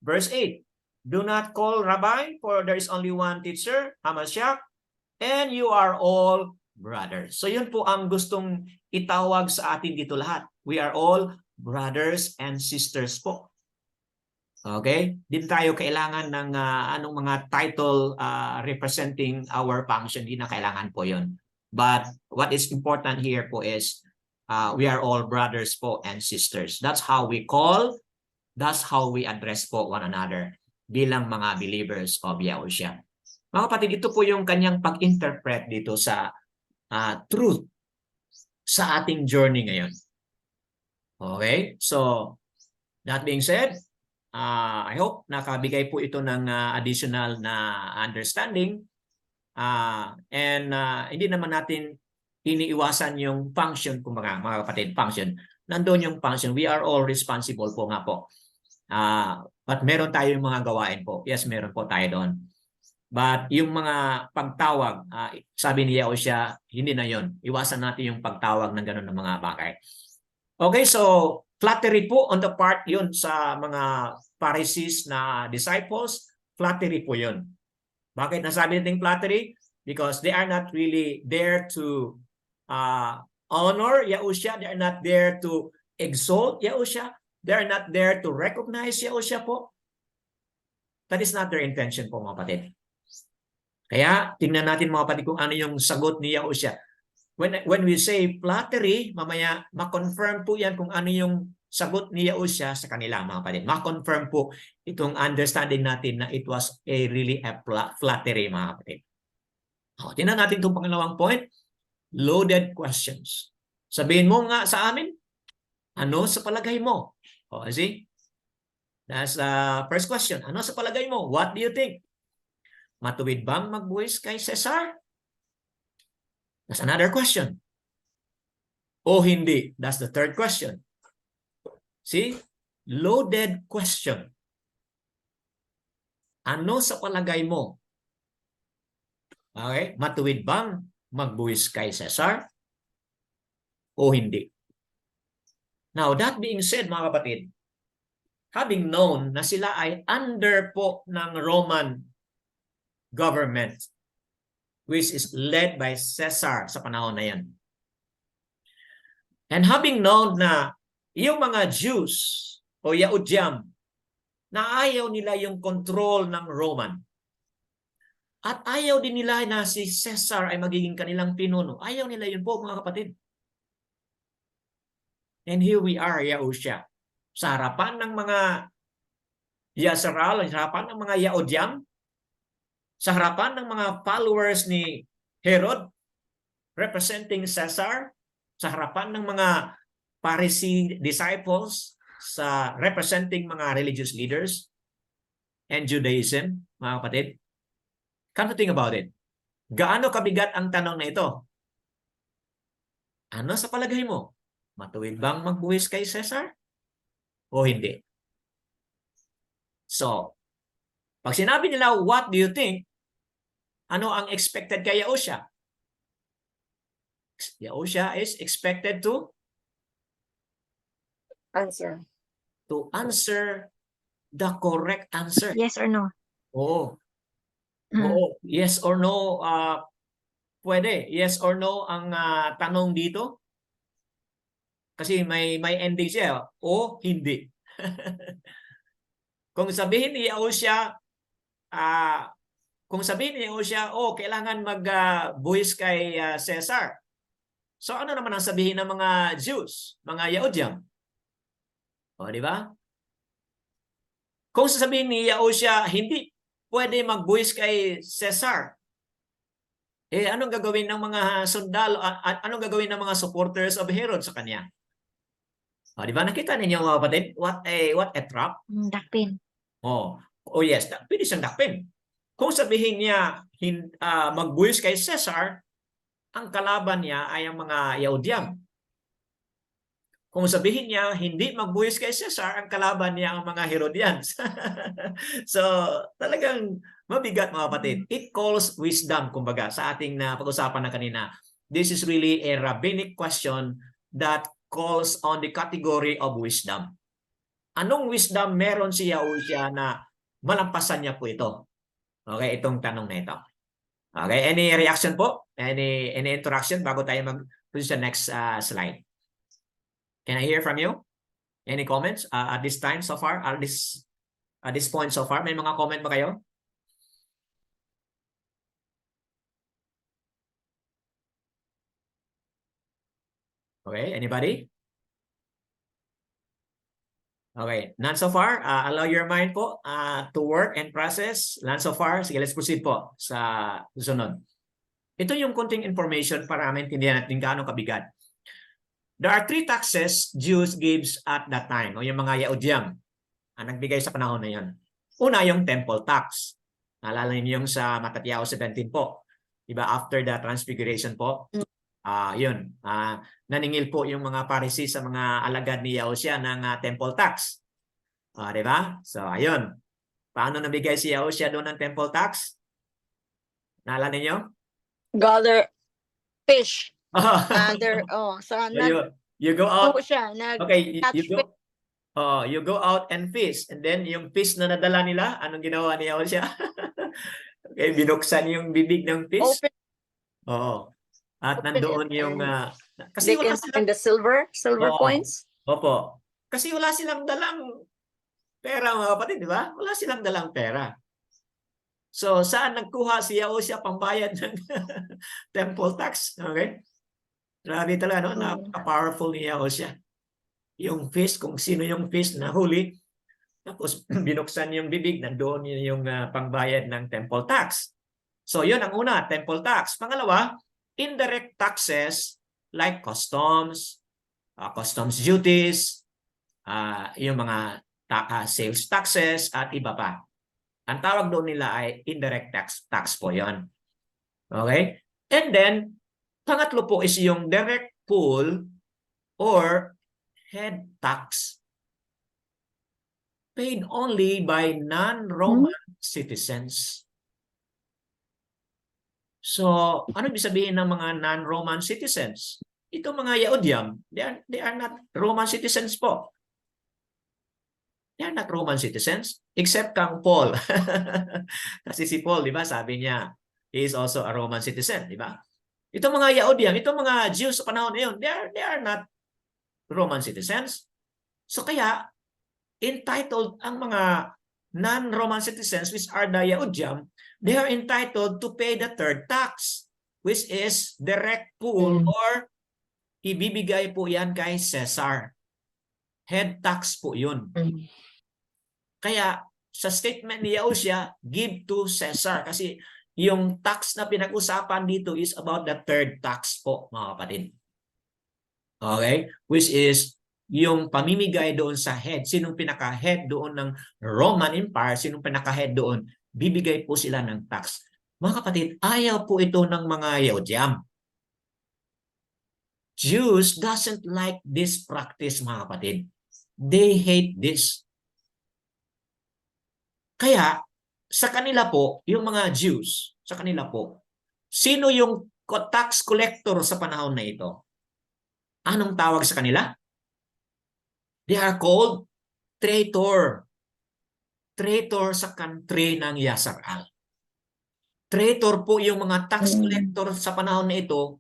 Verse 8, do not call Rabbi, for there is only one teacher, Hamashiach, and you are all brothers. So yun po ang gustong itawag sa atin dito lahat. We are all brothers and sisters po. Okay? Din tayo kailangan ng anong mga title representing our function. Hindi na kailangan po yun. But what is important here po is we are all brothers po and sisters. That's how we call, that's how we address po one another bilang mga believers of Yahushua. Mga kapatid, ito po yung kanyang pag-interpret dito sa truth sa ating journey ngayon. Okay? So, that being said, I hope nakabigay po ito ng additional na understanding. Hindi naman natin iniiwasan yung function, kumbaga, mga kapatid, function. Nandun yung function. We are all responsible po nga po. But meron tayo yung mga gawain po. Yes, meron po tayo doon. But yung mga pagtawag, sabi ni Yahushua, hindi na yon. Iwasan natin yung pagtawag ng ganun ng mga bagay. Okay, so flattery po on the part yun sa mga Pharisees na disciples. Flattery po yun. Bakit nasabi natin flattery? Because they are not really there to honor Yahushua. They are not there to exalt Yahushua. They are not there to recognize Yahushua po. That is not their intention po, mga kapatid. Kaya tingnan natin, mga kapatid, kung ano yung sagot ni Yahushua. When we say flattery, mamaya ma-confirm po yan kung ano yung sagot ni Yahushua sa kanila, mga kapatid. Ma-confirm po itong understanding natin na it was really a flattery, mga kapatid. Tingnan natin itong pangalawang point. Loaded questions. Sabihin mo nga sa amin, ano sa palagay mo? See? That's the first question. Ano sa palagay mo? What do you think? Matuwid bang magbuwis kay Cesar? That's another question. O hindi? That's the third question. See? Loaded question. Ano sa palagay mo? Okay? Matuwid bang magbuwis kay Cesar? O hindi? Now, that being said, mga kapatid, having known na sila ay under po ng Roman government, which is led by Caesar sa panahon na yan. And having known na yung mga Jews o Yahudyam na ayaw nila yung control ng Roman, at ayaw din nila na si Caesar ay magiging kanilang pinuno. Ayaw nila yun po, mga kapatid. And here we are, Yahushua, sa harapan ng mga Yisrael, sa harapan ng mga Yahudyam, sa harapan ng mga followers ni Herod, representing Caesar, sa harapan ng mga Pharisee disciples, sa representing mga religious leaders and Judaism, mga kapatid. Come to think about it. Gaano kabigat ang tanong na ito? Ano sa palagay mo? Matuwid bang magbuwis kay Caesar? O hindi? So, pag sinabi nila, what do you think? Ano ang expected kay Yahushua? Yahushua is expected to Answer. The correct answer. Yes or no? Oo. Mm. Oo. Yes or no, pwede. Yes or no ang tanong dito. Kasi may ending siya. O hindi. Kung sabihin ni Yahushua, Kung sabihin ni Yahushua, oh, kailangan mag-buwis kay Caesar. So ano naman ang sabihin ng mga Jews, mga Yahudyam? O, di ba? Kung sasabihin ni Yahushua, hindi pwede magbuwis kay Caesar, eh anong gagawin ng mga sundalo, anong gagawin ng mga supporters of Herod sa kanya? O, di ba? Nakita ninyo mga kapatid? What a trap. Dakpin. Oh yes, pwede siyang dakpin. Kung sabihin niya magbuwis kay Caesar, ang kalaban niya ay ang mga Yahudyam. Kung sabihin niya hindi magbuwis kay Caesar, ang kalaban niya ang mga Herodians. So, talagang mabigat mga kapatid. It calls wisdom, kumbaga, sa ating pag-usapan na kanina. This is really a rabbinic question that calls on the category of wisdom. Anong wisdom meron si Yahushua na malampasan niya po ito? Okay, itong tanong na ito. Okay, any reaction po? Any interaction bago tayo mag-proceed sa next slide? Can I hear from you? Any comments at this time so far? At this point so far? May mga comment ba kayo? Okay, anybody? Okay, none so far. Allow your mind po to work and process. None so far. Sige, let's proceed po sa susunod. Ito yung konting information para maintindihan natin gaano kabigat. There are 3 taxes Jews gives at that time, o yung mga Yahudyam ang nagbigay sa panahon na yan. Una, yung temple tax. Naalala niyo yung sa Matatiao 17 po. Diba? After the transfiguration po, yun. Naningil po yung mga Pharisee sa mga alagad ni Yahushua ng temple tax. Diba? So, ayun. Paano nabigay si Yahushua doon ng temple tax? Naalala niyo? Gather fish. So, you go out. siya. Okay, catch you go out and fish. And then, yung fish na nadala nila, anong ginawa ni Yahushua? Okay, binuksan yung bibig ng fish. Open. At Open nandoon it yung... and kasi they wala can silang... find the silver Oo. coins. Opo. Kasi wala silang dalang pera, mga kapatid, di ba? Wala silang dalang pera. So, saan nagkuha si Yahushua pambayad ng temple tax? Okay? Grabe talaga, no? Napaka-powerful ni Yahushua. Yung fish, kung sino yung fish na huli, tapos binuksan yung bibig, nandoon yung pangbayad ng temple tax. So, yun ang una, temple tax. Pangalawa, indirect taxes like customs, customs duties, yung mga sales taxes, at iba pa. Ang tawag doon nila ay indirect tax po yon. Okay? And then, pangatlo po is yung direct pool or head tax paid only by non-Roman citizens. So, ano ibig sabihin ng mga non-Roman citizens? Ito mga Yahudyam, they are not Roman citizens po. They are not Roman citizens, except kang Paul. Kasi si Paul, di ba, sabi niya, he is also a Roman citizen, di ba? Itong mga Yahudyam, itong mga Jews sa panahon na yun, they are not Roman citizens. So kaya, entitled ang mga non-Roman citizens, which are the Yahudyam, they are entitled to pay the third tax, which is direct pool or ibibigay po yan kay Caesar. Head tax po yun. Kaya sa statement ni Yahushua, give to Caesar. Kasi yung tax na pinag-usapan dito is about the third tax po, mga kapatid. Okay? Which is yung pamimigay doon sa head. Sinong pinaka-head doon ng Roman Empire, sinong pinaka-head doon, bibigay po sila ng tax. Mga kapatid, ayaw po ito ng mga Yahudyam. Jews doesn't like this practice, mga kapatid. They hate this. Kaya, sa kanila po, yung mga Jews, sa kanila po, sino yung tax collector sa panahon na ito? Anong tawag sa kanila? They are called traitor. Traitor sa country ng Yasar-al. Traitor po yung mga tax collector sa panahon na ito.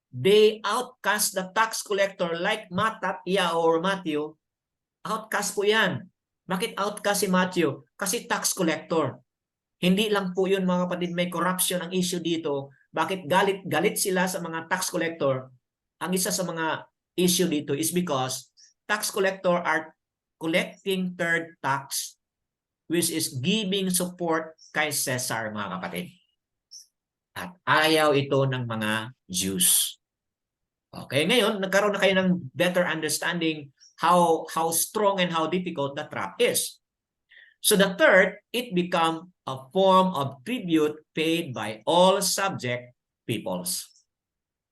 They outcast the tax collector like Matatiao or Matthew. Outcast po yan. Bakit outcast si Matthew? Kasi tax collector. Hindi lang po yun mga kapatid, may corruption ang issue dito. Bakit galit sila sa mga tax collector? Ang isa sa mga issue dito is because tax collector are collecting third tax, which is giving support kay Caesar, mga kapatid. At ayaw ito ng mga Jews. Okay, ngayon nagkaroon na kayo ng better understanding how strong and how difficult the trap is. So the third, it become a form of tribute paid by all subject peoples.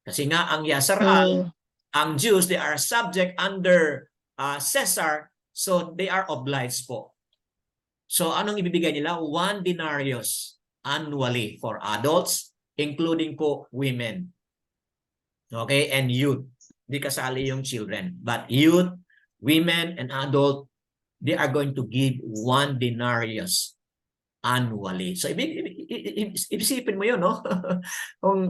Kasi nga ang Yasharal, ang Jews, they are subject under Caesar, so they are obliged po. So anong ibibigay nila? 1 denarius annually for adults, including po women. Okay, and youth. Di kasali yung children. But youth, women, and adult, they are going to give 1 denarius annually. So isipin mo yun, no?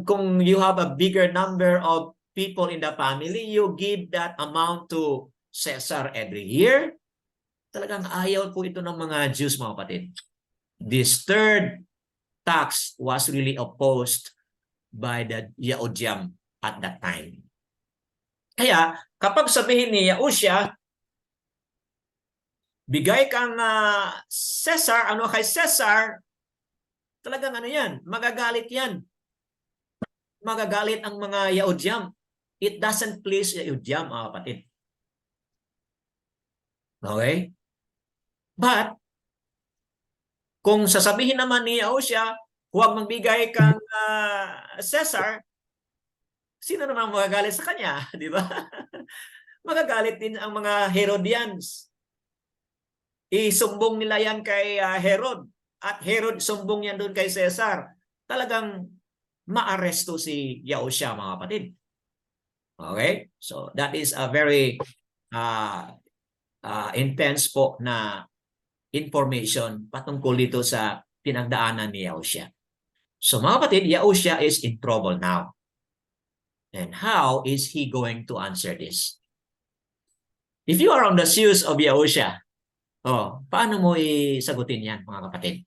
kung you have a bigger number of people in the family, you give that amount to Caesar every year. Talagang ayaw po ito ng mga Jews, mga kapatid. This third tax was really opposed by the Yahudim at that time. Kaya, kapag sabihin ni Yahushua, bigay kang Caesar, ano kay Caesar, talagang ano yan, magagalit yan. Magagalit ang mga Yahudim. It doesn't please Yahudim, mga kapatid. Okay? But, kung sasabihin naman ni Yahushua, huwag magbigay kang Caesar, sino naman magagalit sa kanya? Di ba? Magagalit din ang mga Herodians. Isumbong nila yan kay Herod. At Herod sumbong yan doon kay Caesar. Talagang maaresto si Yahushua, mga kapatid. Okay? So, that is a very intense po na information patungkol dito sa pinagdaanan ni Yahushua. So, mga kapatid, Yahushua is in trouble now. And how is he going to answer this? If you are on the shoes of Yahushua, paano mo isagutin yan, mga kapatid?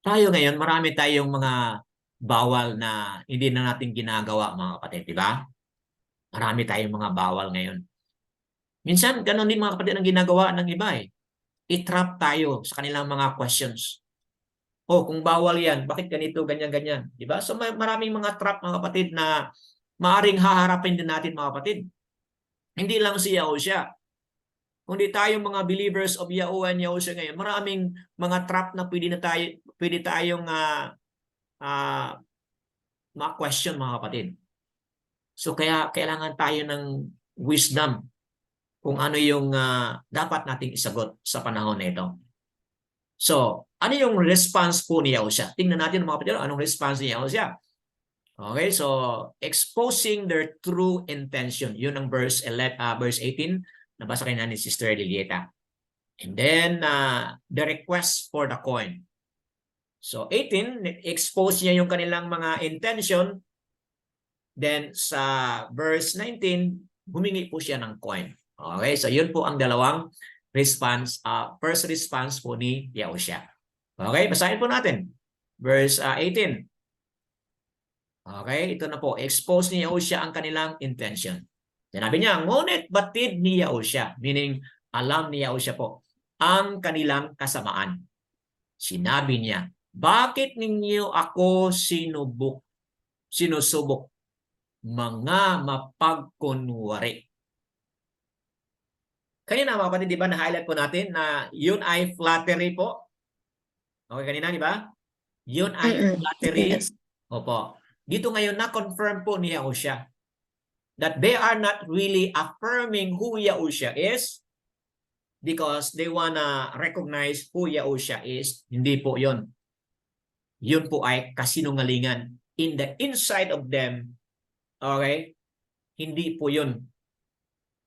Tayo ngayon, marami tayong mga bawal na hindi na natin ginagawa, mga kapatid, di ba? Marami tayong mga bawal ngayon. Minsan, ganun din mga kapatid ang ginagawa ng iba eh. I-trap tayo sa kanilang mga questions. Kung bawal yan, bakit ganito, ganyan, ganyan? Di ba? So maraming mga trap, mga kapatid, na maaring haharapin din natin, mga kapatid. Hindi lang si Yahushua. Kundi tayong mga believers of Yahuwah and Yahushua ngayon, maraming mga trap na pwede tayong ma-question, mga kapatid. So kaya kailangan tayo ng wisdom kung ano yung dapat nating isagot sa panahon na ito. So, ano yung response po ni Yahushua? Tingnan natin mga kapatid, anong response ni Yahushua? Okay, so exposing their true intention. Yun ang verse 18. Nabasa kayo na ni Sister Lilieta. And then, the request for the coin. So, 18, expose niya yung kanilang mga intention. Then, sa verse 19, humingi po siya ng coin. Okay, so yun po ang dalawang response, first response po ni Yahushua. Okay, basahin po natin. Verse 18. Okay, ito na po. Expose ni Yahushua ang kanilang intention. Sinabi niya, ngunit batid ni Yahushua, meaning alam ni Yahushua po, ang kanilang kasamaan. Sinabi niya, bakit ninyo ako sinusubok? Mga mapagkunwari. Kanina mga kapatid, di ba, na-highlight po natin na yun ay flattery po? Okay, kanina, di ba? Yun ay flattery. Yes. Opo. Dito ngayon, na-confirm po ni Yahushua that they are not really affirming who Yahushua is because they wanna recognize who Yahushua is. Hindi po yun. Yun po ay kasinungalingan. In the inside of them, okay, hindi po yun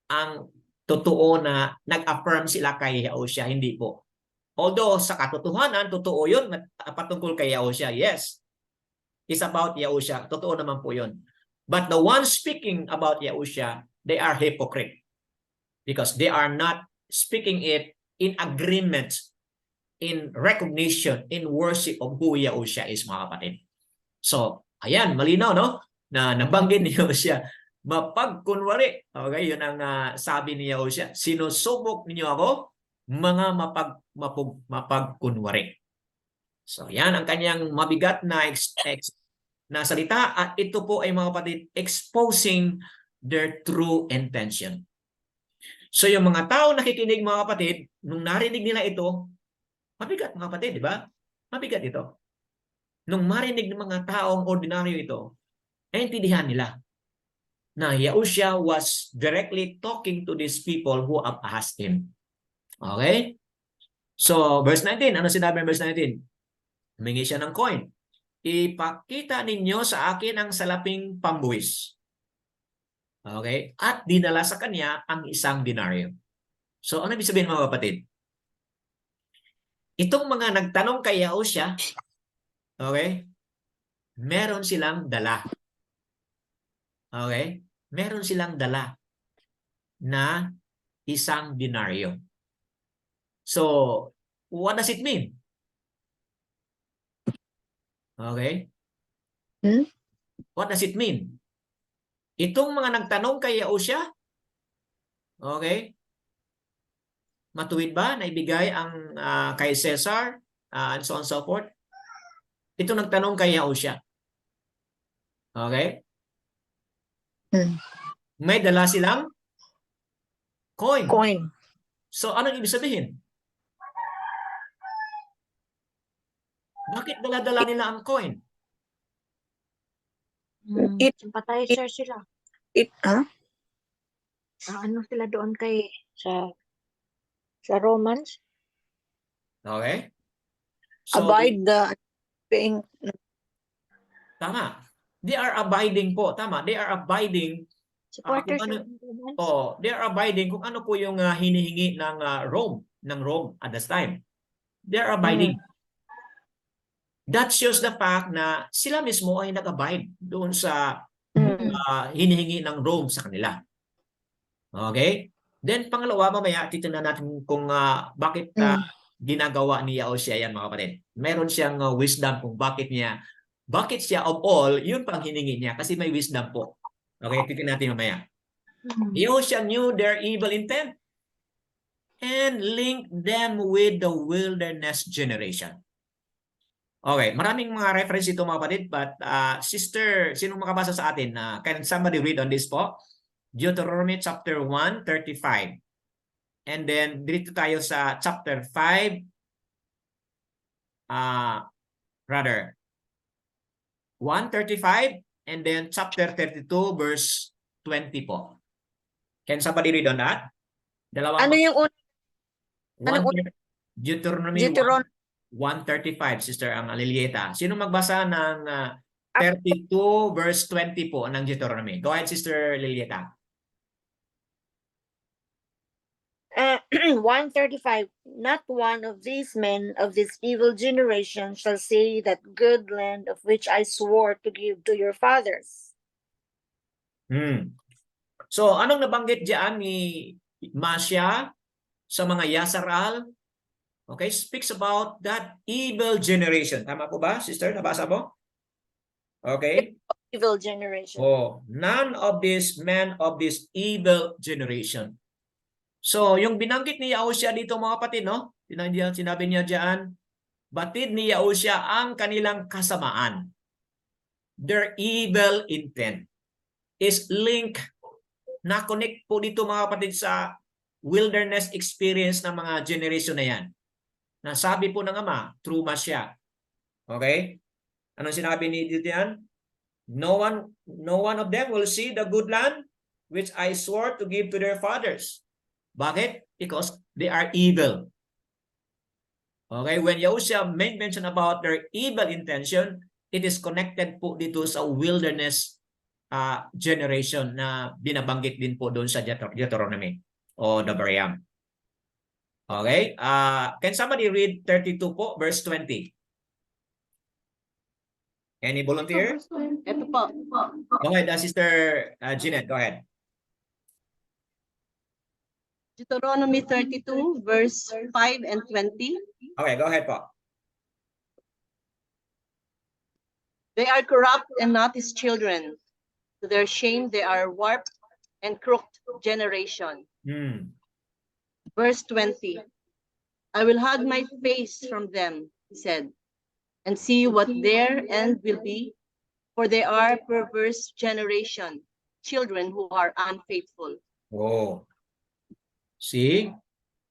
ang totoo na nag-affirm sila kay Yahushua, hindi po. Although sa katotohanan, totoo yun patungkol kay Yahushua, yes. It's about Yahushua. Totoo naman po yun. But the ones speaking about Yahushua, they are hypocrite. Because they are not speaking it in agreement in recognition, in worship of who Yahushua is, mga kapatid. So, ayan, malinaw, no? Na nabanggit ni Yahushua, mapagkunwari. Okay, yun ang sabi ni Yahushua. Sinusubok ninyo ako, mga mapagkunwari. So, yan ang kanyang mabigat na na salita, at ito po ay, mga kapatid, exposing their true intention. So, yung mga tao nakikinig, mga kapatid, nung narinig nila ito, mabigat, mga kapatid, di ba? Mabigat ito. Nung marinig ng mga taong ordinaryo ito, naintindihan nila na Yahushua was directly talking to these people who have asked him. Okay? So, verse 19, ano sinabi ng verse 19? Humingi siya ng coin. Ipakita ninyo sa akin ang salaping pambuwis. Okay? At dinala sa kanya ang isang denaryo. So, ano ibig sabihin, mga kapatid? Itong mga nagtanong kay Yahushua, okay, meron silang dala. Okay? Meron silang dala na isang denaryo. So, what does it mean? Okay? What does it mean? Itong mga nagtanong kay Yahushua, okay, matuwid ba na ibigay ang kay Caesar and so on and so forth? Ito nagtanong kay Yahushua. Okay? May dala silang coin. Coin. So, anong ibig sabihin? Bakit dala-dala nila ang coin? Sympathizer sila. Ano sila doon kay sa Romans? Okay? So, Abide the paying. tama. They are abiding po. Tama. They are abiding. Supporters Kung ano- ng Romans? they are abiding kung ano po yung hinihingi ng Rome at that time. They are abiding. That shows the fact na sila mismo ay nag-abide doon sa hinihingi ng Rome sa kanila. Okay? Then pangalawa, mamaya titingnan natin kung bakit ginagawa ni Yahushua yan, mga kapatid. Meron siyang wisdom kung bakit siya of all, yun pang hiningi niya kasi may wisdom po. Okay, titingnan natin mamaya. Yahushua knew their evil intent and linked them with the wilderness generation. Okay, maraming mga reference ito, mga kapatid, but sister, sinong makabasa sa atin? Can somebody read on this po? Deuteronomy chapter 1:35. And then dito tayo sa chapter 5 1:35 and then chapter 32 verse 20 po. Can somebody read on that? Ano yung Deuteronomy 1:35, Sister Lilieta. Sino magbasa ng 32 verse 20 po ng Deuteronomy? Go ahead, Sister Lilieta. 135. Not one of these men of this evil generation shall say that good land of which I swore to give to your fathers. So, anong nabanggit diyan ni Masya sa mga Yasaral? Okay, speaks about that evil generation. Tama po ba, sister? Nabasa mo? Okay. Evil generation. None of these men of this evil generation. So, yung binanggit ni Yahushua dito, mga kapatid, no? Sinabi niya diyan, batid ni Yahushua ang kanilang kasamaan. Their evil intent is linked, na-connect po dito, mga kapatid, sa wilderness experience ng mga generation na yan. Nasabi po ng Ama, through Masya. Okay? Anong sinabi ni dito yan? No one of them will see the good land which I swore to give to their fathers. Bakit? Because they are evil. Okay? When Yahushua made mention about their evil intention, it is connected po dito sa wilderness generation na binabanggit din po doon sa Deuteronomy o Devarim. Okay? Can somebody read 32 po, verse 20? Any volunteer? Ito po. Go ahead, Sister Jeanette. Go ahead. Deuteronomy 32, verse 5 and 20. Okay, go ahead po. They are corrupt and not his children. To their shame, they are warped and crooked generation. Hmm. Verse 20. I will hide my face from them, he said, and see what their end will be, for they are perverse generation, children who are unfaithful. Oh. See?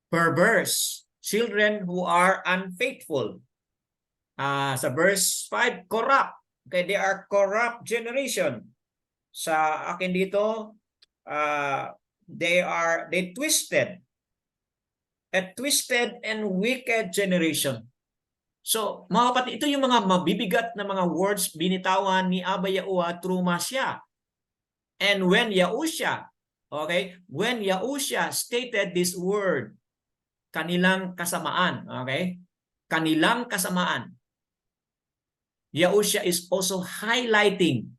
Perverse. Children who are unfaithful. Sa verse 5, corrupt. Okay, they are corrupt generation. Sa akin dito, they twisted. A twisted and wicked generation. So, mga kapatid, ito yung mga mabibigat na mga words binitawan ni Abba Yahuwah through Masya. And when Yahusha stated this word, kanilang kasamaan, okay? Kanilang kasamaan. Yahusha is also highlighting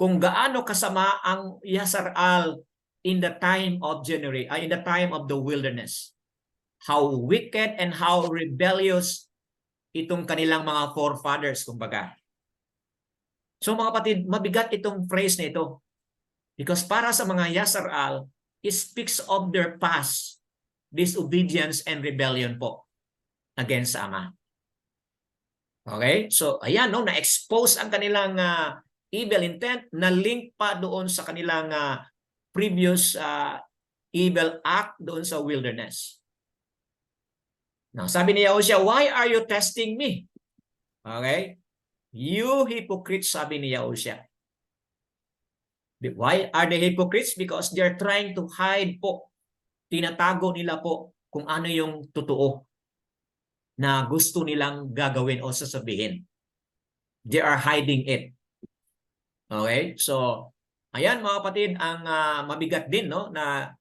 kung gaano kasama ang Yasar-al in the time of in the time of the wilderness. How wicked and how rebellious itong kanilang mga forefathers, kumbaga. So mga kapatid, mabigat itong phrase na ito. Because para sa mga Yasar-al, it speaks of their past disobedience and rebellion po against sa Ama. Okay? So ayan, no, na-expose ang kanilang evil intent, na link pa doon sa kanilang previous evil act doon sa wilderness. Now, sabi ni Yahushua, why are you testing me? Okay? You hypocrites, sabi ni Yahushua. Why are they hypocrites? Because they're trying to hide po. Tinatago nila po kung ano yung totoo na gusto nilang gagawin o sasabihin. They are hiding it. Okay? So, ayan mga kapatid, ang mabigat din, no, na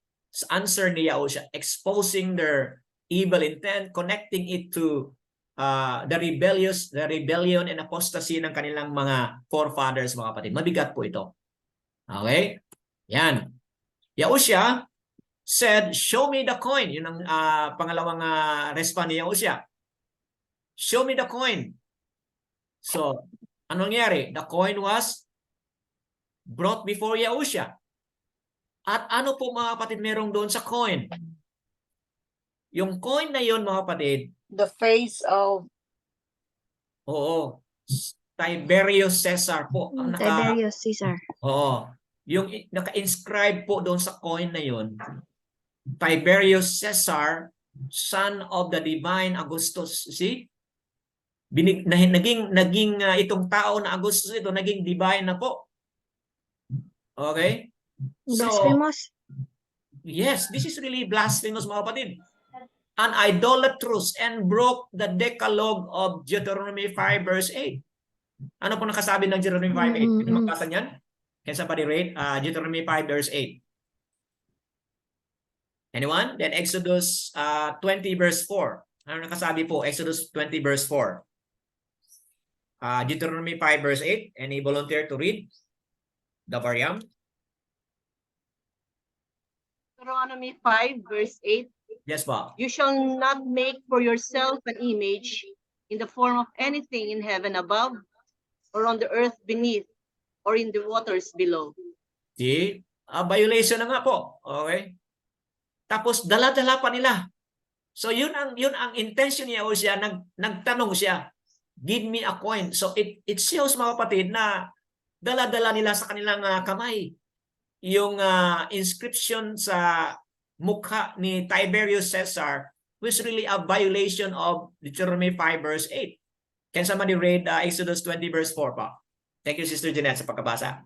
answer ni Yahushua, exposing their evil intent, connecting it to the rebellion and apostasy ng kanilang mga forefathers, mga kapatid. Mabigat po ito. Okay? Yan. Yahushua said, show me the coin. Yun ang pangalawang response ni Yahushua. Show me the coin. So, anong nangyari? The coin was brought before Yahushua. At ano po mga kapatid merong doon sa coin? Yung coin na yun mga kapatid, The face of Tiberius Caesar po. Ang Tiberius Caesar. Yung naka-inscribe po doon sa coin na yun, Tiberius Caesar, son of the divine Augustus. See? Naging itong tao na Augustus ito, naging divine na po. Okay? Blasphemous. Yes, this is really blasphemous mga kapatid. An idolatrous and broke the Decalogue of Deuteronomy 5 verse 8. Ano po nakasabi ng Deuteronomy 5 8? Ito magbasa niyan? Can somebody read Deuteronomy 5 verse 8? Anyone? Then Exodus 20 verse 4. Ano nakasabi po? Exodus 20 verse 4. Deuteronomy 5 verse 8. Any volunteer to read? Davariam? Deuteronomy 5, verse 8. Yes po. You shall not make for yourself an image in the form of anything in heaven above, or on the earth beneath, or in the waters below. See? Violation na nga po. Okay? Tapos dala-dala pa nila. So yun ang intention niya o siya, nagtanong siya, give me a coin. So it shows mga kapatid na dala-dala nila sa kanilang kamay yung inscription sa mukha ni Tiberius Caesar, which really a violation of Deuteronomy 5 verse 8. Can somebody read Exodus 20 verse 4 pa? Thank you, Sister Jeanette, sa pagkabasa.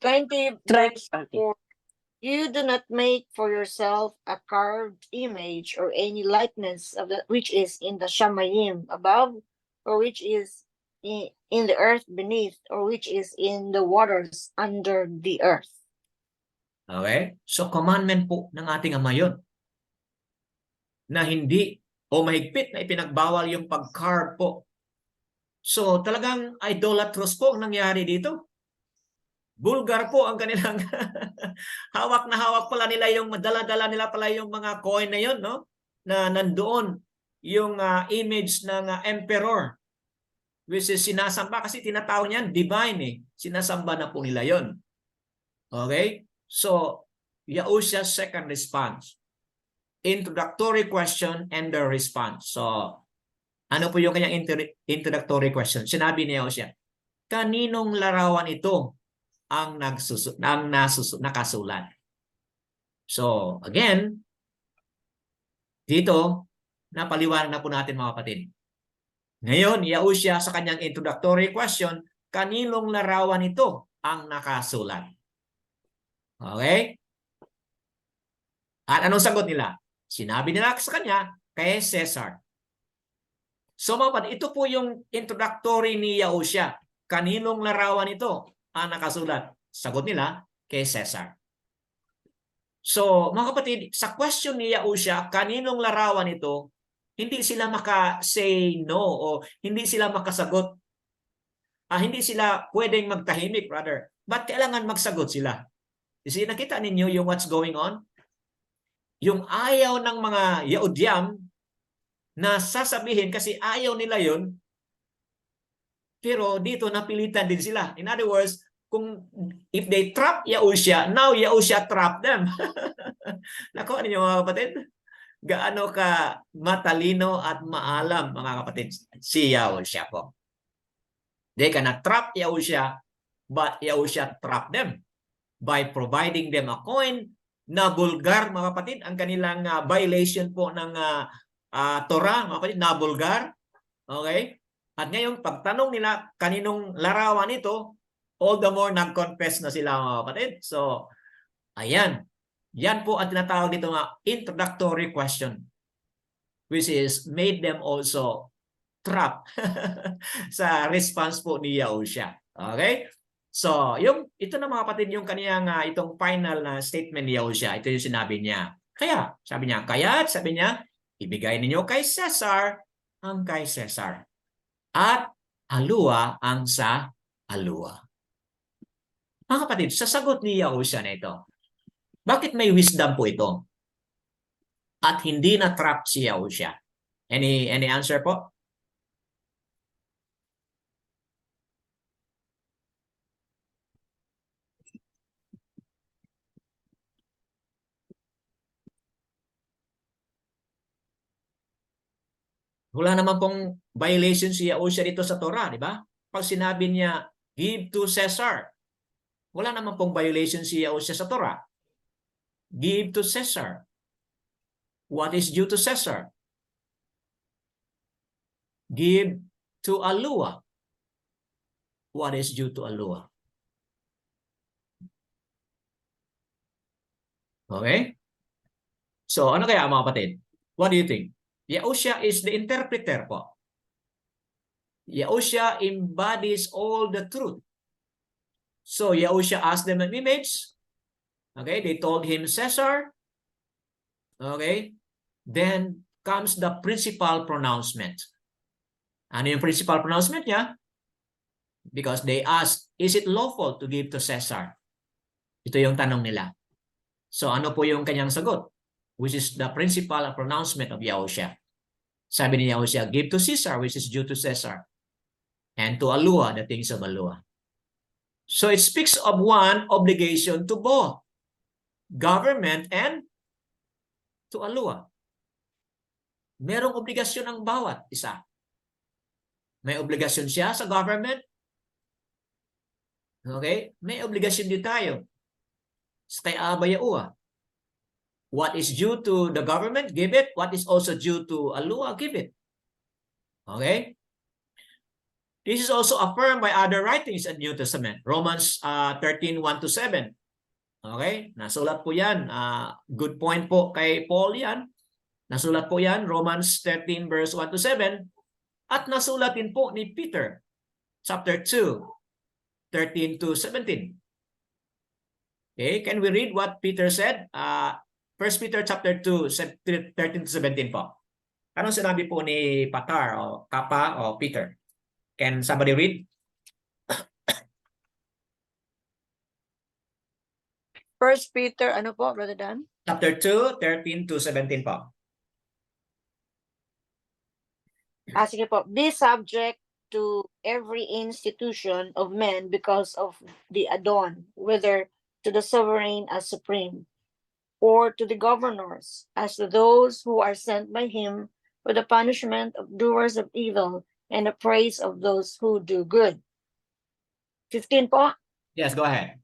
20 verse 4. You do not make for yourself a carved image or any likeness of that which is in the Shamayim above, or which is in the earth beneath, or which is in the waters under the earth. Okay? So commandment po ng ating Ama yun. Na hindi o mahigpit na ipinagbawal yung pag-carve po. So talagang idolatrous po ang nangyari dito. Bulgar po ang kanilang hawak na hawak pala nila yung dala-dala nila pala yung mga coin na yun, no? Na nandoon yung image ng emperor, which is sinasamba kasi tinatawag niyan divine eh. Sinasamba na po nila yon. Okay? So, Yahushya's second response. Introductory question and the response. So, ano po yung kanyang introductory question? Sinabi ni Yahushya, kaninong larawan ito ang nakasulat? So, again, dito, napaliwanag na po natin mga kapatid. Ngayon, Yahushya sa kanyang introductory question, kaninong larawan ito ang nakasulat? Okay? At anong sagot nila? Sinabi nila sa kanya, kay Caesar. So mga kapatid, ito po yung introductory ni Yahushya. Kaninong larawan ito ang nakasulat? Sagot nila, kay Caesar. So mga kapatid, sa question ni Yahushya, kaninong larawan ito, hindi sila maka-say no o hindi sila makasagot. Hindi sila pwedeng magtahimik, brother. But kailangan magsagot sila. Kasi nakita ninyo yung what's going on? Yung ayaw ng mga Yahudyam na sasabihin kasi ayaw nila yun, pero dito napilitan din sila. In other words, if they trap Yahushya, now Yahushya trap them. Nakuha ninyo mga kapatid? Gaano ka matalino at maalam mga kapatid si Yahushya po. They cannot trap Yahushya, but Yahushya trap them by providing them a coin na bulgar mga kapatid. Ang kanilang violation po ng Torah mga kapatid, na bulgar. Okay? At ngayon, pagtanong nila kaninong larawan ito, all the more nag-confess na sila mga kapatid. So, ayan. Yan po ang tinatawag dito nga introductory question, which is made them also trap sa response po ni Yahushya. Okay? So, ito na mga kapatid, yung kaniyang itong final na statement ni Yahushya, ito yung sinabi niya. Sabi niya, ibigay ninyo kay Caesar ang kay Caesar. At alua ang sa alua. Mga kapatid, sa sagot ni Yahushya na ito, bakit may wisdom po ito? At hindi na trap si Yahushya? Any answer po? Wala naman pong violation si Yahushya dito sa Torah, di ba? Pag sinabi niya, give to Caesar, wala naman pong violation si Yahushya sa Torah. Give to Caesar. What is due to Caesar? Give to alua. What is due to alua? Okay? So, ano kaya mga kapatid? What do you think? Yahushya is the interpreter po. Yahushya embodies all the truth. So, Yahushya asked them an image. Okay, they told him Caesar. Okay, then comes the principal pronouncement. Ano yung principal pronouncement niya? Because they asked, is it lawful to give to Caesar? Ito yung tanong nila. So ano po yung kanyang sagot? Which is the principal pronouncement of Yahushya. Sabi ni Yahushya, give to Caesar, which is due to Caesar. And to alua, the things of alua. So it speaks of one obligation to both government and to alua. Merong obligasyon ang bawat isa. May obligasyon siya sa government. Okay? May obligasyon din tayo sa kay Abba Yahuwah. What is due to the government, give it. What is also due to alua, give it. Okay? This is also affirmed by other writings in the New Testament. Romans 13:1-7. Okay? Nasulat po yan. Good point po kay Paul yan. Nasulat po yan, Romans 13 verse 1-7. At nasulat din po ni Peter, chapter 2, 13-17. Okay, can we read what Peter said? 1 Peter chapter 2, 13-17 po. Anong sinabi po ni Patar o Kapa o Peter? Can somebody read? First Peter, ano po, Brother Dan? Chapter 2, 13 to 17 po. Sige po. Be subject to every institution of men because of the adon, whether to the sovereign as supreme, or to the governors, as to those who are sent by him for the punishment of doers of evil and the praise of those who do good. 15 po. Yes, go ahead.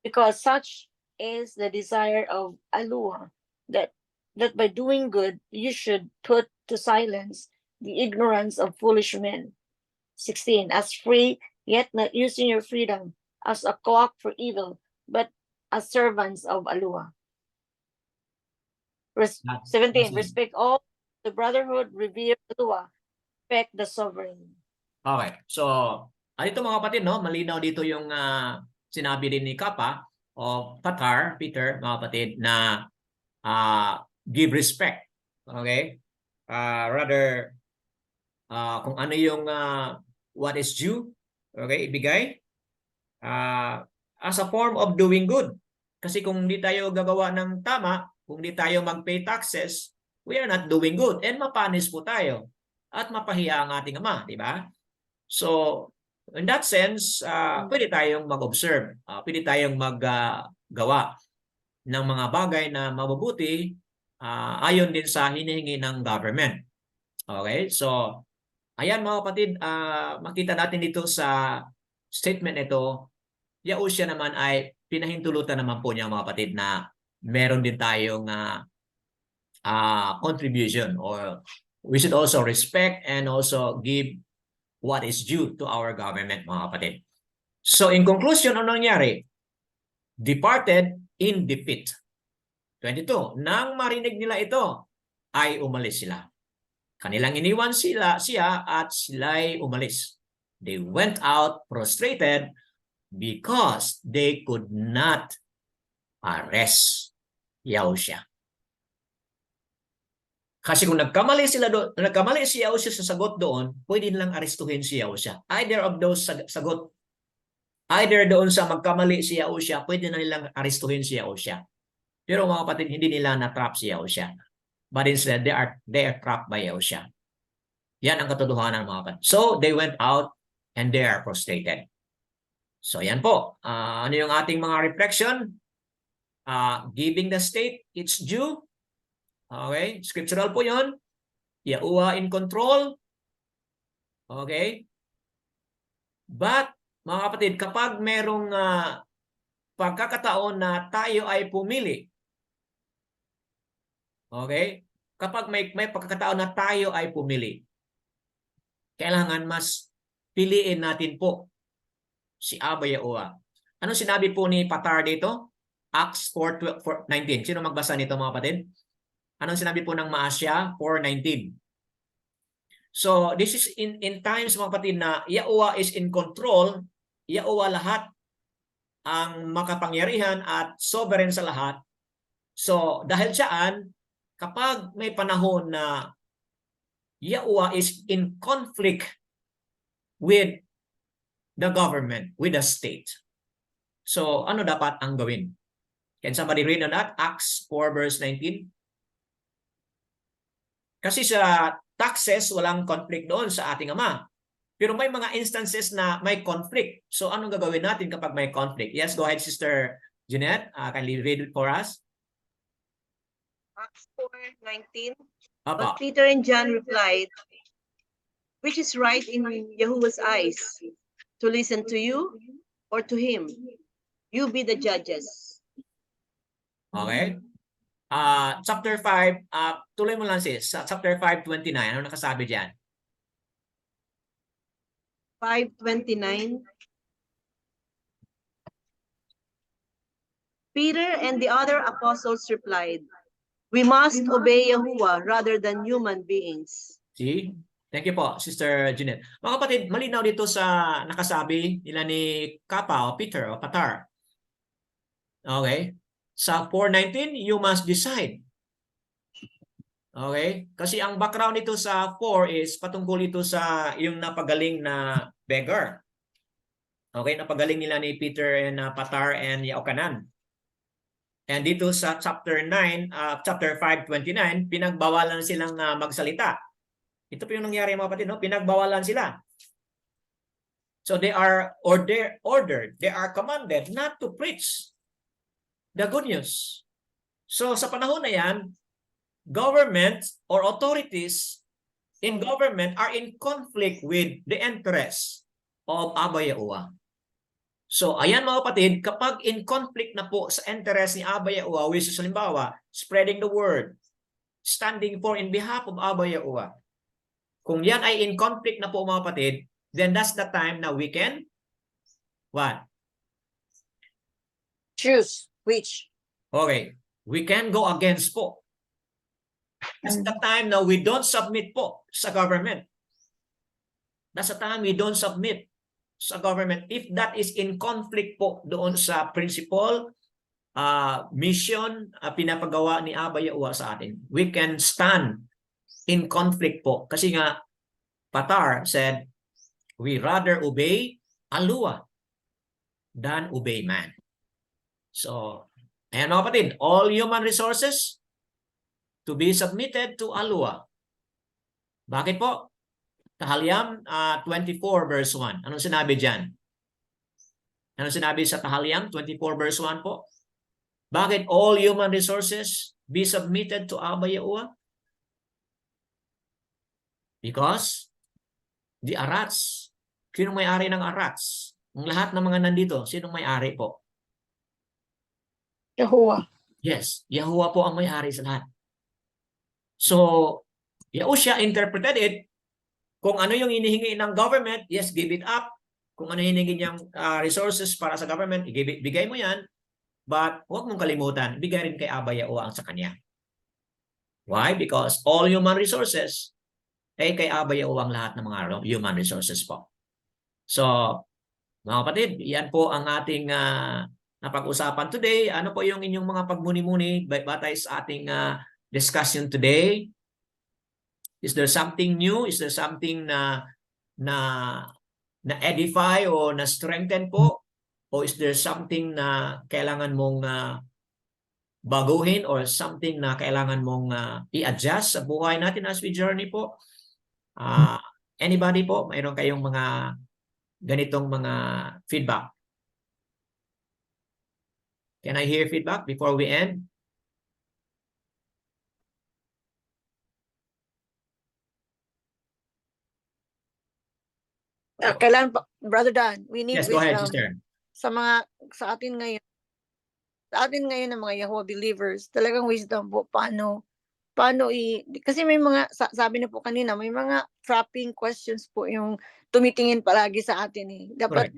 Because such is the desire of Allah, that by doing good you should put to silence the ignorance of foolish men. 16. As free, yet not using your freedom as a clock for evil, but as servants of Allah. That's 17. it. Respect all the brotherhood, revere Allah, respect the sovereign. Okay. So, dito mga kapatid, no, malinaw dito yung sinabi din ni Kappa o Peter, mga kapatid, na give respect. Okay? Rather, kung ano yung what is due, okay, ibigay as a form of doing good. Kasi kung hindi tayo gagawa ng tama, kung hindi tayo mag-pay taxes, we are not doing good. And mapanis po tayo. At mapahiya ang ating Ama, di ba? So, in that sense, pwede tayong mag-observe. Pwede tayong maggawa ng mga bagay na mabubuti ayon din sa hinihingi ng government. Okay? So, ayan mga kapatid, makita natin dito sa statement ito, Yahushua naman ay pinahintulutan naman po niya mga kapatid na meron din tayong contribution, or we should also respect and also give what is due to our government, mga kapatid. So in conclusion, ano nangyari? Departed in defeat. 22. Nang marinig nila ito, ay umalis sila. Kanilang iniwan siya at sila'y umalis. They went out prostrated because they could not arrest Yahushua. Kasi kung nagkamali si Yahushua sa sagot doon, pwede nilang arestuhin si Yahushua. Either of those sagot, either doon sa magkamali si Yahushua, pwede na nilang arestuhin si Yahushua. Pero mga kapatid, hindi nila na-trap si Yahushua. But instead, they are trapped by Yahushua. Yan ang katotohanan mga kapatid. So, they went out and they are prostrated. So, yan po. Ano yung ating mga reflection? Giving the state its due. Okay? Scriptural po yun. Yahuwah in control. Okay? But, mga kapatid, kapag merong pagkakataon na tayo ay pumili, okay? Kapag may pagkakataon na tayo ay pumili, kailangan mas piliin natin po si Abba Yahuwah. Anong sinabi po ni Patar dito? Acts 4:19. Sino magbasa nito mga kapatid? Anong sinabi po ng Maasya? 4:19. So, this is in times mga kapatid na Yahuwah is in control. Yahuwah lahat ang makapangyarihan at sovereign sa lahat. So, dahil saan, kapag may panahon na Yahuwah is in conflict with the government, with the state. So, ano dapat ang gawin? Can somebody read on that? Acts 4:19. Kasi sa taxes, walang conflict doon sa ating Ama. Pero may mga instances na may conflict. So, anong gagawin natin kapag may conflict? Yes, go ahead, Sister Jeanette. Can you read it for us? Acts 4:19. Apa. But Peter and John replied, which is right in Yahuwah's eyes, to listen to you or to him? You be the judges. Okay. Chapter 5, tuloy mo lang sis. Sa chapter 5:29, ano nakasabi diyan? 5:29. Peter and the other apostles replied, we must obey Yahuwah rather than human beings. See? Thank you po, Sister Jeanette. Mga kapatid, malinaw dito sa nakasabi nila ni Kappa o Peter o Patar. Okay? Sa 4:19, you must decide. Okay? Kasi ang background nito sa 4 is patungkol ito sa yung napagaling na beggar. Okay? Napagaling nila ni Peter and Patar and Yaokanan. And dito sa chapter 9, chapter 5:29, pinagbawalan silang magsalita. Ito po yung nangyari mga kapatid, no? Pinagbawalan sila. So they are ordered, they are commanded not to preach the good news. So sa panahon na yan, government or authorities in government are in conflict with the interests of Abba Yahuwah. So ayan mga kapatid, kapag in conflict na po sa interest ni Abba Yahuwah, which is halimbawa, spreading the word, standing for in behalf of Abba Yahuwah, kung yan ay in conflict na po mga kapatid, then that's the time na we can, what? Choose which. Okay, we can go against po. That's the time na we don't submit po sa government. That's the time we don't submit sa government. If that is in conflict po doon sa principle, mission, pinapagawa ni Abba Yahuwah sa atin, we can stand in conflict po. Kasi nga, Patar said, we rather obey Alua than obey man. So, ayan mga kapatid, all human resources to be submitted to Alua. Bakit po? Tahalyam 24 verse 1. Anong sinabi dyan? Anong sinabi sa Tahalyam 24 verse 1 po? Bakit all human resources be submitted to Abba Yahuwah? Because the Arats, sinong may-ari ng Arats? Ang lahat ng mga nandito, sinong may-ari po? Yahuwah. Yes, Yahuwah po ang may-ari sa lahat. So, Yahusha interpreted it, kung ano yung hinihingi ng government, yes, give it up. Kung ano hinihingi niyang resources para sa government, bigay mo yan. But huwag mong kalimutan, bigay rin kay Abba Yahuwah ang sa kanya. Why? Because all human resources, kay Abba Yahuwah ang lahat ng mga human resources po. So, mga kapatid, yan po ang ating napag-usapan today. Ano po yung inyong mga pagmuni-muni batay sa ating discussion today? Is there something new? Is there something na edify o na strengthen po? O is there something na kailangan mong baguhin or something na kailangan mong i-adjust sa buhay natin as we journey po? Anybody po? Mayroon kayong mga ganitong mga feedback? Can I hear feedback before we end? Kailan pa, Brother Dan, we need Yes, go ahead, wisdom sister. sa atin ngayon ng mga Yahuwah believers, talagang wisdom po paano kasi may mga sabi na po kanina, may mga trapping questions po yung tumitingin palagi sa atin eh. Dapat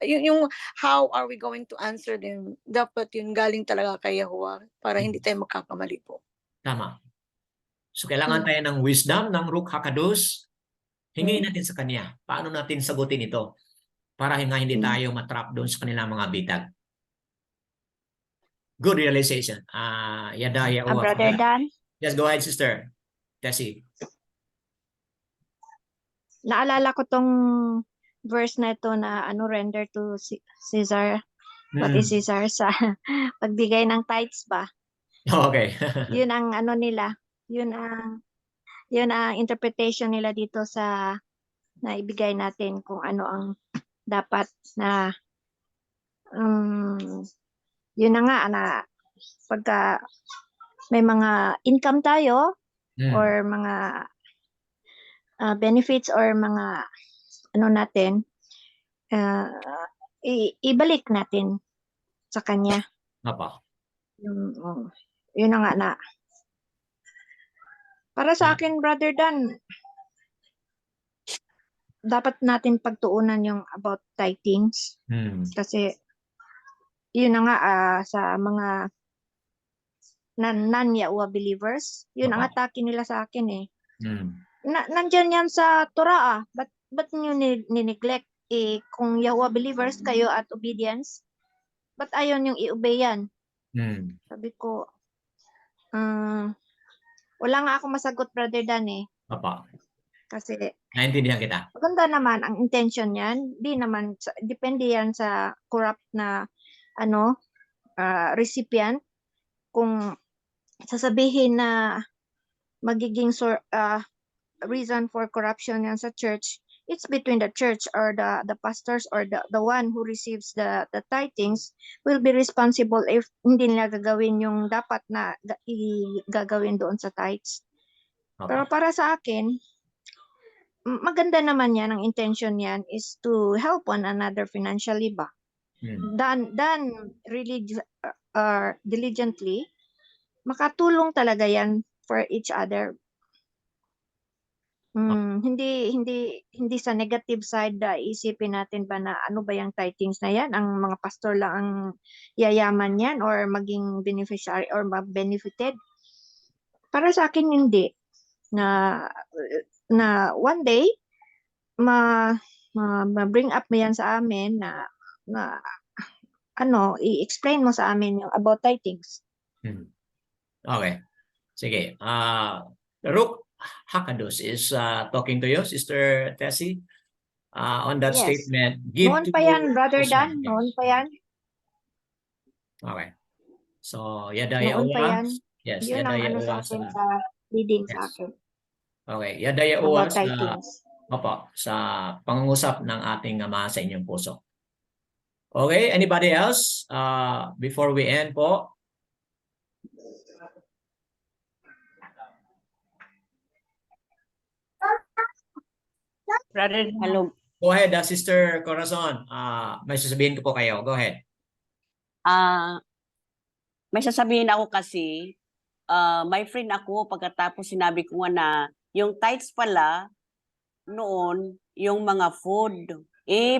yung how are we going to answer them? Dapat yun galing talaga kay Yahuwah para hindi tayo magkakamali po. Tama. So kailangan tayo ng wisdom ng Ruach HaKodesh. Hingin natin sa kanya. Paano natin sagutin ito? Para hindi tayo matrap doon sa kanilang mga bitag. Good realization. Yadaya. Brother Dan, Yes, go ahead, sister. Tessie. naalala ko tong verse na ito na render to Caesar. What is Caesar sa pagbigay ng tithes ba? Okay. Yun ang nila. Yun ang interpretation nila dito sa na ibigay natin kung ano ang dapat na yun na nga na pagka may mga income tayo or mga benefits or mga natin ibalik natin sa kanya. Apa. Yun na nga na para sa akin, Brother Dan, dapat natin pagtuunan yung about tithings. Kasi, yun na nga sa mga non-Yahuwah believers, yun ang atake nila sa akin eh. Nandyan yan sa Torah Ba't nyo ni-neglect? Kung Yahuwah believers kayo at obedience, ba't ayaw nyo i-obey yan? Sabi ko, wala nga ako masagot, Brother Dan eh. Apa. Kasi naintindihan kita. maganda naman ang intention niyan. Depende yan sa corrupt na recipient, kung sasabihin na magiging reason for corruption yan sa church, it's between the church or the pastors or the one who receives the tithings will be responsible if hindi nila gagawin yung dapat na gagawin doon sa tithes. Pero Opo. para sa akin, maganda naman yan, ang intention yan is to help one another financially ba? Done really diligently, makatulong talaga yan for each other. Hindi sa negative side isipin natin ba na ano ba yung tithings na yan, ang mga pastor lang ang yayaman yan or maging beneficiary or benefited. Para sa akin hindi, na one day ma-bring up mo yan sa amin na i-explain mo sa amin yung about tithings. Okay. Sige. Rook Hakados is talking to you, Sister Tessie, on that Yes. statement. Give Noon to pa yan, Brother Yes. Dan, noon pa yan. Okay. So, Yadaya Noon pa Uwa. yan. Yes, Yun ang Yadaya ano Uwa sa akin, sa... sa leading sa Yes. akin Okay. Yadaya Uwa about sa... tithings. Opo, sa pangungusap ng ating Ama sa inyong puso. Okay, anybody else? Before we end po. Brother, hello. Go ahead, Sister Corazon. May sasabihin ko po kayo. Go ahead. May sasabihin ako kasi, my friend ako, pagkatapos sinabi ko nga na, yung tithes pala, noon, yung mga food,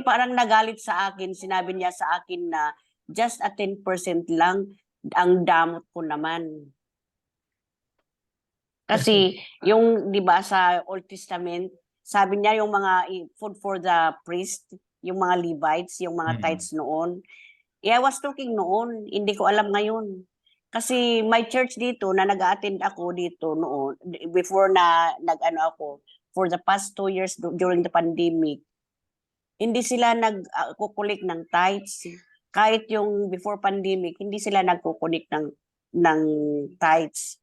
parang nagalit sa akin, sinabi niya sa akin na, just a 10% lang, ang damot ko naman. Kasi, yung, di ba, sa Old Testament, sabi niya yung mga food for the priest, yung mga Levites, yung mga tithes noon. I was talking noon, hindi ko alam ngayon. Kasi my church dito, na nag-attend ako dito noon, before na nag-ano ako, for the past 2 years during the pandemic, hindi sila nag-kukulik ng tithes. Kahit yung before pandemic, hindi sila nagkukulik ng tithes.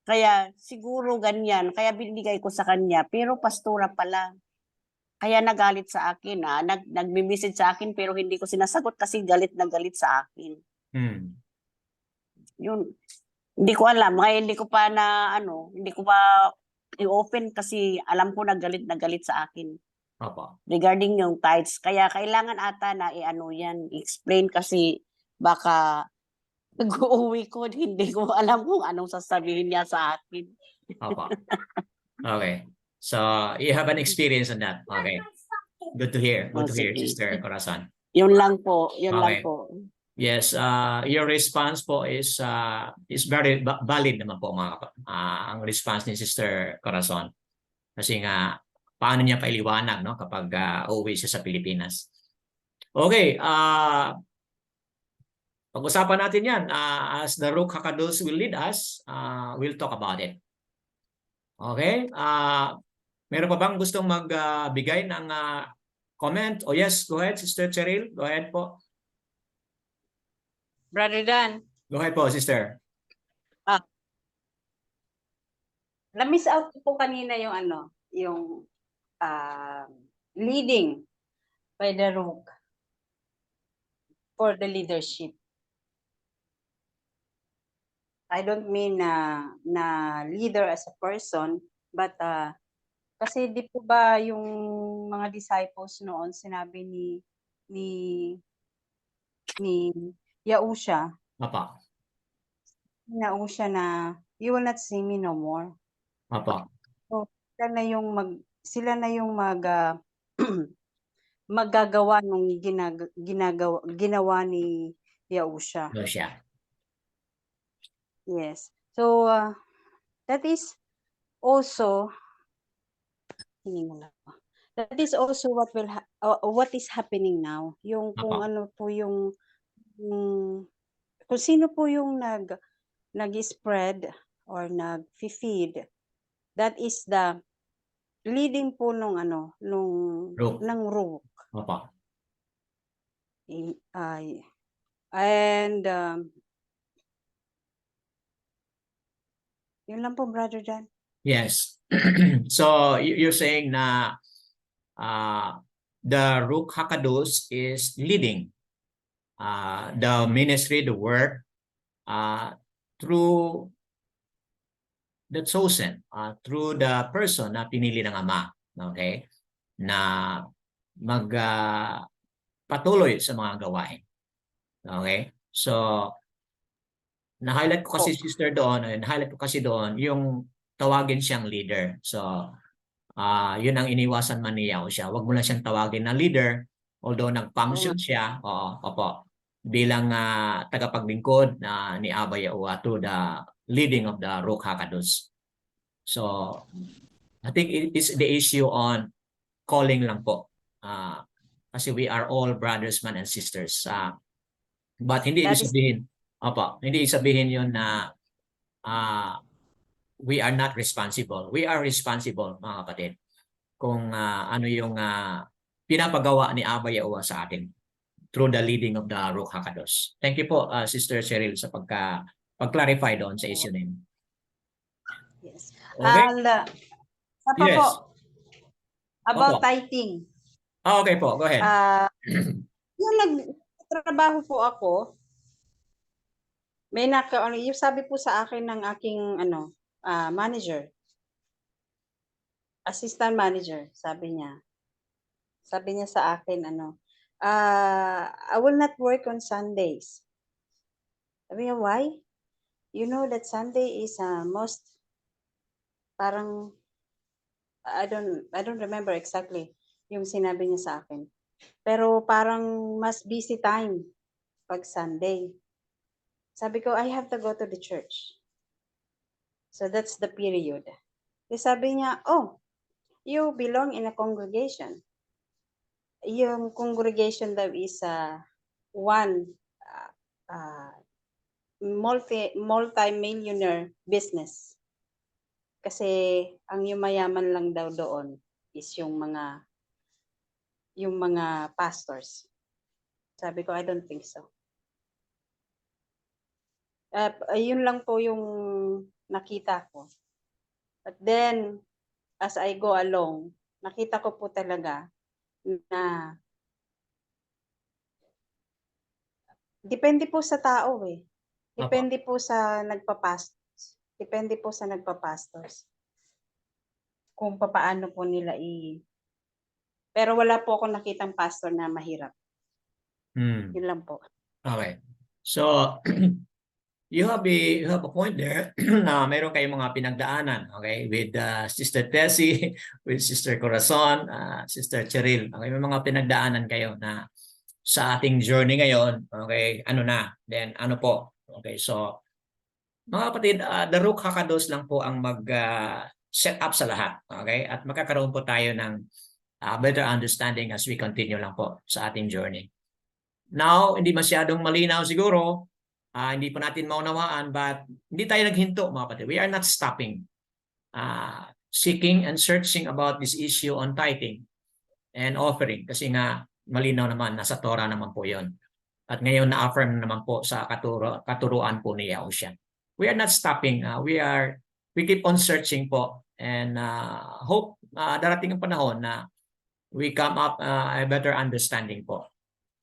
Kaya siguro ganyan, kaya binigay ko sa kanya, pero pastora pala. Kaya nagalit sa akin, nagme-message sa akin pero hindi ko sinasagot kasi galit na galit sa akin. Yun, hindi ko alam, kaya hindi ko pa i-open kasi alam ko na galit sa akin. Opo. Regarding yung tithes, kaya kailangan ata na explain kasi baka nag-uwi ko, hindi ko alam kung anong sasabihin niya sa akin. Opo. Okay. So, you have an experience on that. Okay. Good to hear. Good to hear, Sige. Sister Corazon. Yun lang po. Okay. Yes, your response po is very valid naman po ang response ni Sister Corazon. Kasi nga, paano niya pailiwanag kapag uuwi siya sa Pilipinas. Okay, pag-usapan natin yan. As the Rook Hakados will lead us, we'll talk about it. Okay? Meron pa bang gustong magbigay ng comment? Oh yes, go ahead, Sister Cheryl. Go ahead po. Brother Dan. Go ahead po, Sister. Na-miss out po kanina yung leading by the Rook for the leadership. I don't mean na leader as a person, but kasi di po ba yung mga disciples noon sinabi ni Yausha, Apa. Yausha na you will not see me no more. Apa. So, sila na yung magagawa nung ginawa ni Yausha. Yausha. Yes. So that is also what is happening now. Yung kung ano po yung kung sino po yung nag-spread or nag-feed. That is the leading po ng Rook. Apa. And yun lang po, Brother John. Yes. So you're saying na the Ruach HaKadosh is leading the ministry, the work through the chosen, through the person na pinili ng Ama, okay? Na patuloy sa mga gawain. Okay? So na-highlight ko kasi sister doon, na-highlight ko kasi doon yung tawagin siyang leader. So yun ang iniwasan man ni Yahushua. Huwag mo lang siyang tawagin na leader, although nag-function siya, opo, bilang tagapaglingkod ni Abba Yahuwah through the leading of the Ruach HaKadosh. So I think it is the issue on calling lang po. Kasi we are all brothers man and sisters. But hindi That is- isabihin, hindi isabihin yun na we are not responsible. We are responsible, mga kapatid, kung ano yung pinapagawa ni Abba Yahuwah sa atin through the leading of the Ruach HaKadosh. Thank you po, Sister Cheryl, sa pag-clarify doon sa issue na yun. Yes. Okay? And isa pa Yes. po, about Opo. tithing. Okay po, go ahead. Yung nagtrabaho po ako, may yung sabi po sa akin ng aking manager, assistant manager, sabi niya sa akin, I will not work on Sundays. Sabi niya, why? You know that Sunday is most, parang, I don't remember exactly yung sinabi niya sa akin. Pero parang mas busy time pag Sunday. Sabi ko, I have to go to the church. So that's the period. Sabi niya, oh, you belong in a congregation. Yung congregation daw is one multi-millionaire business. Kasi ang yumayaman lang daw doon is yung mga pastors. Sabi ko, I don't think so. Yun lang po yung nakita ko. But then, as I go along, nakita ko po talaga na depende po sa tao eh. Depende po sa nagpapastors. Depende po sa nagpapastors. Kung papaano po nila Pero wala po akong nakitang pastor na mahirap. Yun lang po. Okay. So, you have a point there na mayroon kayong mga pinagdaanan, okay, with Sister Tessie, with Sister Corazon, Sister Cheryl. Okay, may mga pinagdaanan kayo na sa ating journey ngayon, okay, then ano po. Okay, so mga kapatid, the Ruach HaKadosh lang po ang mag-set up sa lahat, okay? At magkakaroon po tayo ng better understanding as we continue lang po sa ating journey. Now, hindi masyadong malinaw siguro, hindi pa natin maunawaan, but hindi tayo naghinto, mga kapatid. We are not stopping seeking and searching about this issue on tithing and offering. Kasi nga, malinaw naman, nasa Torah naman po yon. At ngayon, na-affirm naman po sa katuruan po ni Yahushua. We are not stopping. We keep on searching po and hope darating ang panahon na we come up a better understanding po.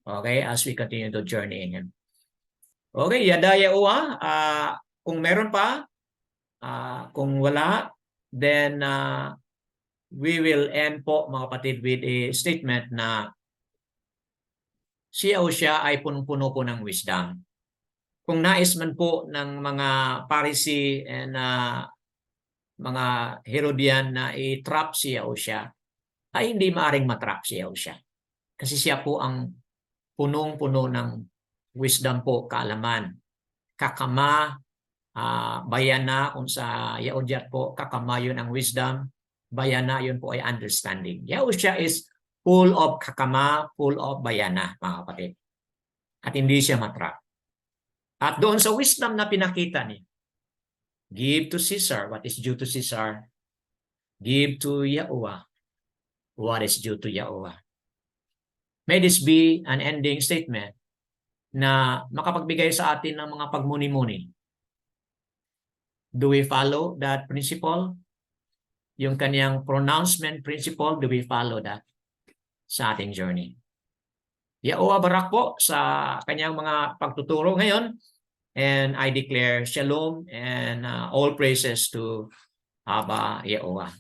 Okay, as we continue to journey in Him. Okay, Yada Yahuwah, kung meron pa, kung wala, then we will end po, mga kapatid, with a statement na si Yahushua ay punong-puno po ng wisdom. Kung nais man po ng mga Pharisee and mga Herodian na i-trap si Yahushua, ay hindi maaring matrap si Yahushua. Kasi siya po ang punong-puno ng wisdom po, kaalaman. Kakama, bayana, kung sa Yahudyat po, kakama yun ang wisdom. Bayana yun po ay understanding. Yahushua is full of kakama, full of bayana, mga kapatid. At hindi siya matrap. At doon sa wisdom na pinakita niya, give to Caesar what is due to Caesar. Give to Yahuwah what is due to Yahuwah. May this be an ending statement na makapagbigay sa atin ng mga pagmuni-muni. Do we follow that principle? Yung kaniyang pronouncement principle, do we follow that sa ating journey? Yaowa Barak po sa kanyang mga pagtuturo ngayon. And I declare shalom and all praises to Abba Yaowa.